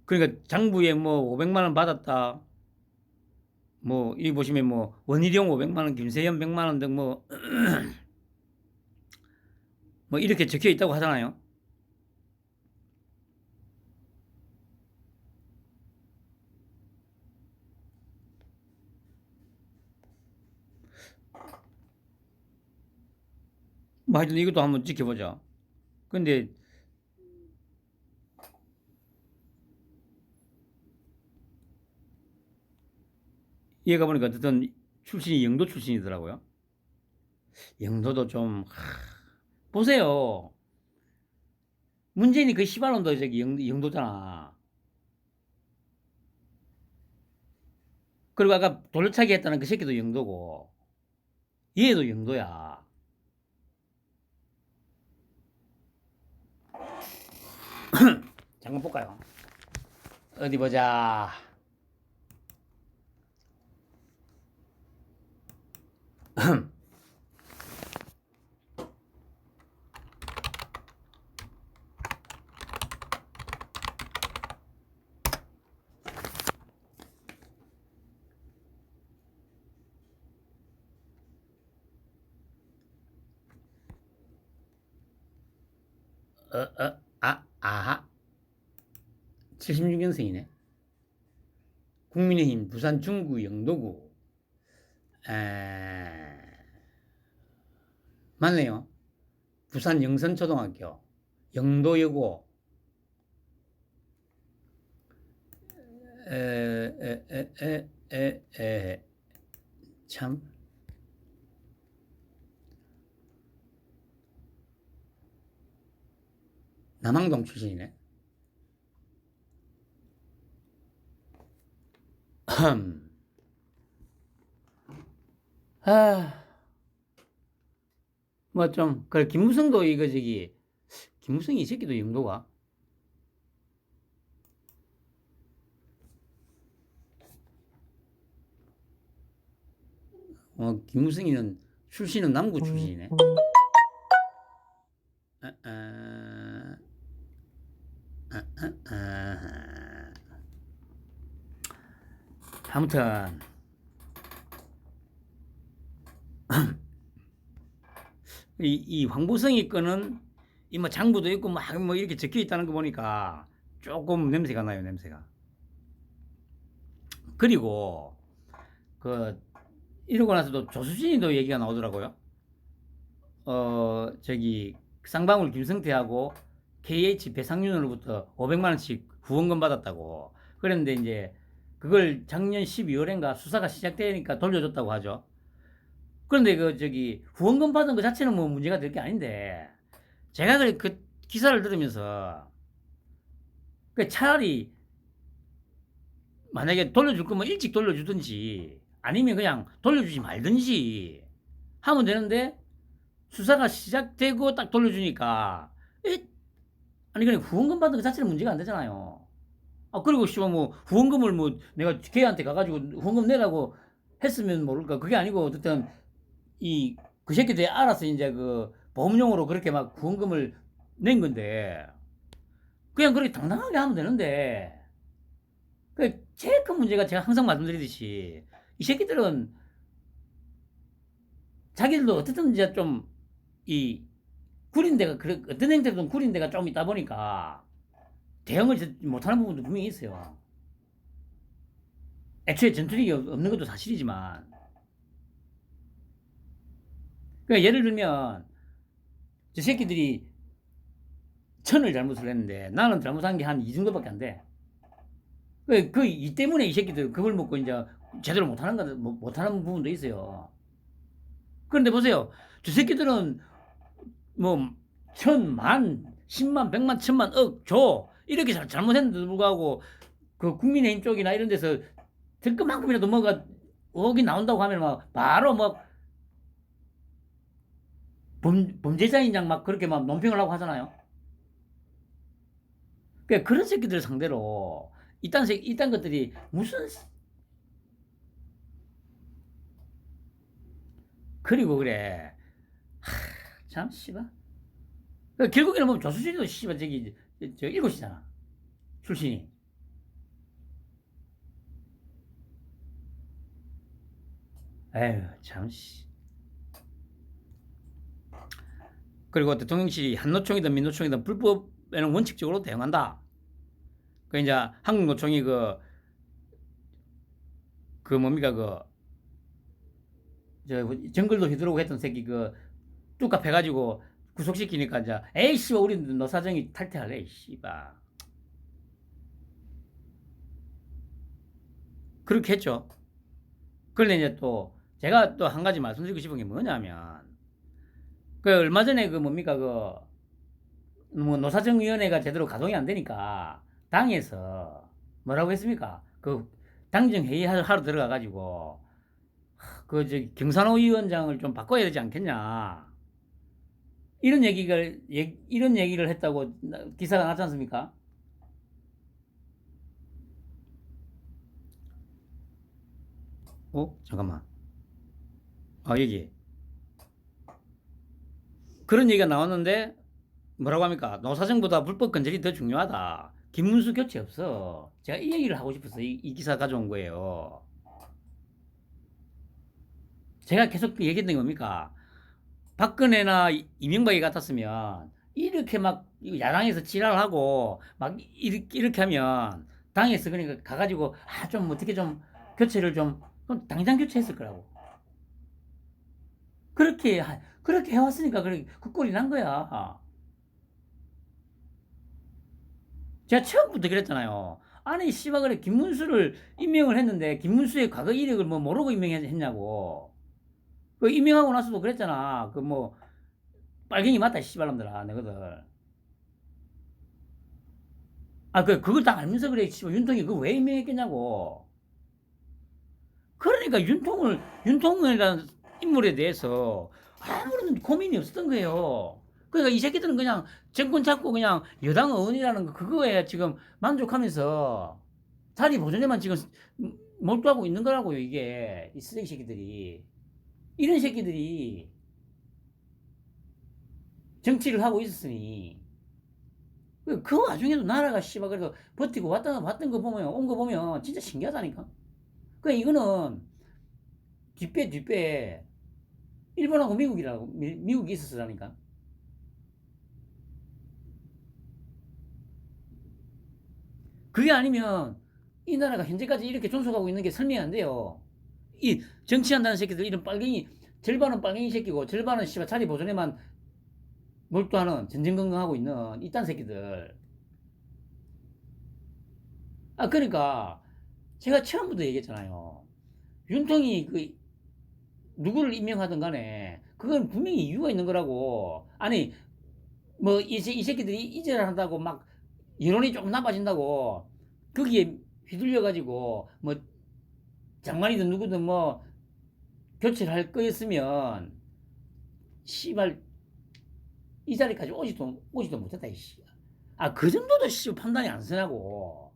[SPEAKER 1] 그러니까 장부에 뭐 500만 원 받았다. 뭐 이 보시면 뭐 원희룡 500만 원, 김세현 100만 원 등 뭐 뭐 이렇게 적혀 있다고 하잖아요. 뭐 하여튼 이것도 한번 지켜보자. 근데 얘가 보니까 어쨌든 출신이 영도 출신이더라고요. 영도도 좀 보세요. 문재인이 그 시발놈도 저기 영도잖아. 그리고 아까 돌려차기 했다는 그 새끼도 영도고 얘도 영도야. 잠깐 볼까요? 어디 보자. 아하. 76년생이네. 국민의힘 부산 중구 영도구. 맞네요. 부산 영선초등학교, 영도여고. 참. 남항동 출신이네. 뭐 좀, 그래, 김무성도 이거 저기, 김무성이 이 새끼도 영도가? 김무성이는 출신은 남구 출신이네. 아무튼 이 황보성이 거는 이 뭐 장부도 있고 막 뭐 이렇게 적혀 있다는 거 보니까 조금 냄새가 나요, 냄새가. 그리고 그 이러고 나서도 조수진이도 얘기가 나오더라고요. 저기 쌍방울 김성태하고 KH 배상윤으로부터 500만 원씩 후원금 받았다고. 그랬는데 이제 그걸 작년 12월인가 수사가 시작되니까 돌려줬다고 하죠. 그런데 그 저기 후원금 받은 거 자체는 뭐 문제가 될 게 아닌데 제가 그 기사를 들으면서 그 차라리 만약에 돌려줄 거면 일찍 돌려주든지 아니면 그냥 돌려주지 말든지 하면 되는데 수사가 시작되고 딱 돌려주니까 아니 그냥 후원금 받은 거 자체는 문제가 안 되잖아요. 그리고 씨발 뭐 후원금을 뭐 내가 걔한테 가가지고 후원금 내라고 했으면 모를까. 그게 아니고 어쨌든 그 새끼들이 알아서 이제 그 보험용으로 그렇게 막 후원금을 낸 건데 그냥 그렇게 당당하게 하면 되는데 그 제일 큰 문제가 제가 항상 말씀드리듯이 이 새끼들은 자기들도 어쨌든 이제 좀 이 구린 데가 어떤 행태든 구린 데가 좀 있다 보니까 대응을 못하는 부분도 분명히 있어요. 애초에 전투력이 없는 것도 사실이지만 그러니까 예를 들면 저 새끼들이 1000을 잘못을 했는데 나는 잘못한 게 한 이 정도밖에 안 돼. 이 때문에 이 새끼들 그걸 먹고 이제 제대로 못하는 부분도 있어요. 그런데 보세요. 저 새끼들은 뭐 1000, 만, 10만, 100만, 1000만, 억, 조 이렇게 잘못했는데도 불구하고 그 국민의힘 쪽이나 이런 데서 들 것만큼이라도 뭐가 의혹이 나온다고 하면 막 바로 막 범죄자인 양 막 그렇게 막 논평을 하고 하잖아요. 그러니까 그런 새끼들 상대로 이딴 것들이 무슨 그리고 그래. 참 씨발. 결국에는 뭐 조수진도 씨발 저 일곱이잖아 출신이. 에휴 참 씨. 그리고 대통령실이 한노총이든 민노총이든 불법에는 원칙적으로 대응한다. 그 이제 한국노총이 그 뭡니까 저 정글도 휘두르고 했던 새끼 뚝갑 해가지고 구속시키니까 이제 에이 씨발 우리 노사정이 탈퇴할래 씨발. 그렇게 했죠. 그런데 이제 또 제가 또 한 가지 말씀드리고 싶은 게 뭐냐면 얼마 전에 뭡니까 뭐 노사정위원회가 제대로 가동이 안 되니까 당에서 뭐라고 했습니까? 당정 회의 하러 들어가 가지고 경산호 위원장을 좀 바꿔야 되지 않겠냐 이런 얘기를 했다고 기사가 났지 않습니까? 잠깐만. 여기 그런 얘기가 나왔는데 뭐라고 합니까? 노사정보다 불법 건절이 더 중요하다. 김문수 교체 없어. 제가 이 얘기를 하고 싶어서 이 기사 가져온 거예요. 제가 계속 얘기했던 게 뭡니까? 박근혜나 이명박이 같았으면 이렇게 막 야당에서 지랄하고 막 이렇게 하면 당에서 그러니까 가가지고 좀 어떻게 좀 교체를 좀 당장 교체했을 거라고. 그렇게 해왔으니까 그 꼴이 난 거야. 제가 처음부터 그랬잖아요. 아니 씨발 그래 김문수를 임명을 했는데 김문수의 과거 이력을 뭐 모르고 임명했냐고. 임명하고 나서도 그랬잖아. 빨갱이 맞다 씨발놈들아 너희들. 그걸 다 알면서 그래 씨발 윤통이 그거 왜 임명했겠냐고. 그러니까 윤통이라는 인물에 대해서 아무런 고민이 없었던 거예요. 그러니까 이 새끼들은 그냥 정권 잡고 그냥 여당 의원이라는 그거에 지금 만족하면서 자리 보존에만 지금 몰두하고 있는 거라고요, 이게. 이 쓰레기 새끼들이. 이런 새끼들이 정치를 하고 있었으니. 그 와중에도 나라가 씨발 그래도 버티고 왔던 거 보면, 온 거 보면 진짜 신기하다니까. 이거는 뒷배에 일본하고 미국이 있었으라니까. 그게 아니면 이 나라가 현재까지 이렇게 존속하고 있는 게 설명이 안 돼요. 이 정치한다는 새끼들 이런 빨갱이 절반은 빨갱이 새끼고 절반은 씨발 자리 보존에만 몰두하는 전전긍긍하고 있는 이딴 새끼들. 그러니까 제가 처음부터 얘기했잖아요. 윤통이 누구를 임명하든 간에 그건 분명히 이유가 있는 거라고. 아니 뭐 이 새끼들이 이질한다고 막 여론이 조금 나빠진다고 거기에 휘둘려 가지고 뭐 장관이든 누구든 뭐 교체를 할 거였으면 씨발 이 자리까지 오지도 못했다 이씨. 그 정도도 씨 판단이 안 서냐고.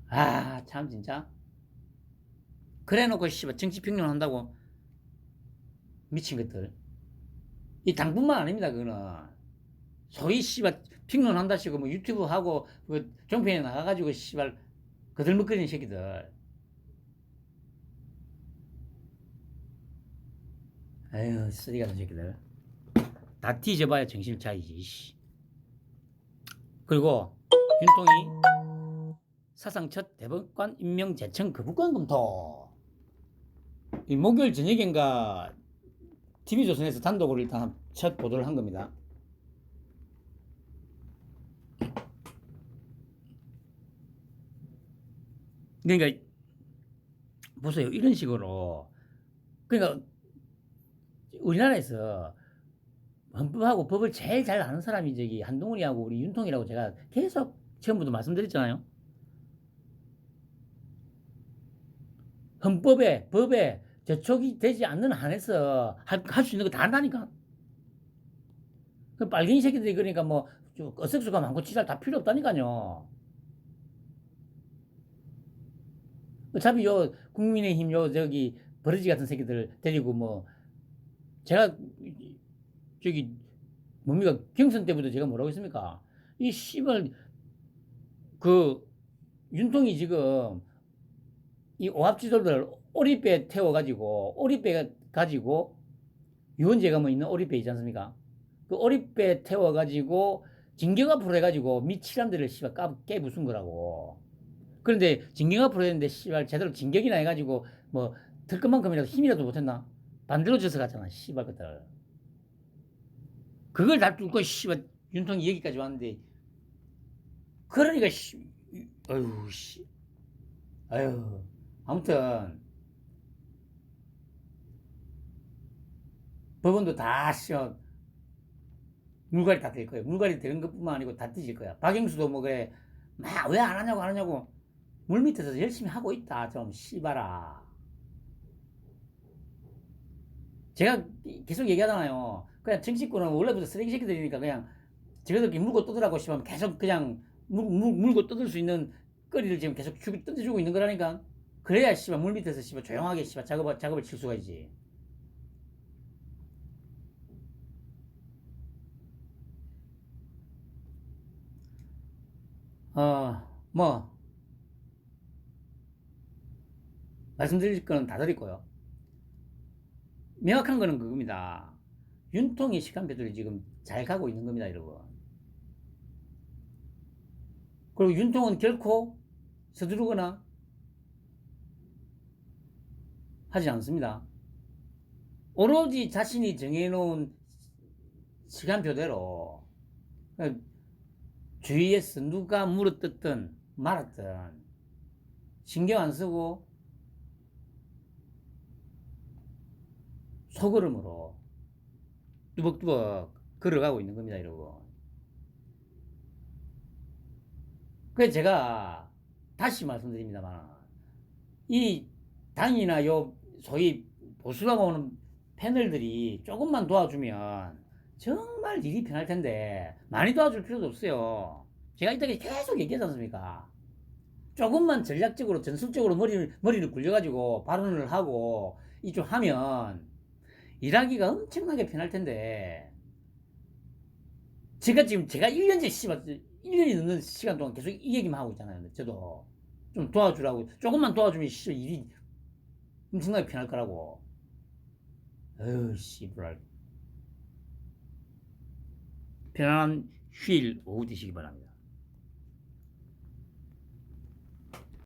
[SPEAKER 1] 아, 참 진짜. 그래놓고 씨발 정치 평론한다고 미친 것들. 이 당분만 아닙니다. 그거는 소위 씨발 평론한다시고 뭐 유튜브 하고 그 종편에 나가가지고 씨발 거들먹거리는 새끼들. 아유 쓰리 같은 새끼들. 다 뒤져봐야 정신 차리지. 씨. 그리고 윤통이 사상 첫 대법관 임명 제청 거부권 검토. 이 목요일 저녁인가 TV조선에서 단독으로 일단 첫 보도를 한 겁니다. 그러니까 보세요. 이런 식으로 그러니까 우리나라에서 헌법하고 법을 제일 잘 아는 사람이 저기 한동훈이하고 우리 윤통이라고 제가 계속 처음부터 말씀드렸잖아요. 헌법에 법에 저촉이 되지 않는 한에서 할 수 있는 거 다 한다니까. 그 빨갱이 새끼들이 그러니까 뭐 어색수가 많고 지랄 다 필요 없다니까요. 어차피 요 국민의힘 요 저기 버러지 같은 새끼들 데리고 뭐 제가 저기 뭡니까 경선 때부터 제가 뭐라고 했습니까? 이 씨발 그 윤통이 지금 이 오합지졸들 오리배 태워가지고 오리배 가지고 유언제가 뭐 있는 오리배 있지 않습니까? 그 오리배 태워가지고 진경 앞으로 해가지고 미칠한 데를 씨발 깨부순 거라고. 그런데 진경 앞으로 했는데 씨발 제대로 진격이나 해가지고 뭐 들것만큼이라도 힘이라도 못했나? 반대로 져서 갔잖아 씨발 것들. 그걸 다 뚫고 씨발 윤통이 여기까지 왔는데 그러니까 씨 어휴 씨 아유 아무튼 법원도 다 씨발 물갈이 다 될 거예요. 물갈이 되는 것뿐만 아니고 다 뒤질 거야. 박영수도 뭐 그래 막 왜 안 하냐고 안 하냐고 물 밑에서 열심히 하고 있다 좀 씨발아. 제가 계속 얘기하잖아요. 그냥 정치권은 원래부터 쓰레기 새끼들이니까 그냥 저희들끼리 물고 떠들라고 싶으면 계속 그냥 물고 떠들 수 있는 거리를 지금 계속 뜯어주고 있는 거라니까. 그래야 씨발 물 밑에서 씨발 조용하게 씨발 작업을 칠 수가 있지. 뭐 말씀드릴 거는 다 드릴 거요. 명확한 거는 그겁니다. 윤통의 시간표들이 지금 잘 가고 있는 겁니다, 여러분. 그리고 윤통은 결코 서두르거나 하지 않습니다. 오로지 자신이 정해놓은 시간표대로 주위에서 누가 물어뜯든 말았든 신경 안 쓰고 소걸음으로 뚜벅뚜벅 걸어가고 있는 겁니다, 여러분. 그래서 제가 다시 말씀드립니다만 이 당이나 요 소위 보수라고 하는 패널들이 조금만 도와주면 정말 일이 편할 텐데 많이 도와줄 필요도 없어요. 제가 이따가 계속 얘기하지 않습니까? 조금만 전략적으로 전술적으로 머리를 굴려가지고 발언을 하고 이쪽 하면 일하기가 엄청나게 편할 텐데 제가 1년째 씨발 1년이 넘는 시간 동안 계속 이 얘기만 하고 있잖아요. 저도 좀 도와주라고 조금만 도와주면 일이 엄청나게 편할 거라고. 어휴 씨발 편안한 휴일 오후 되시기 바랍니다.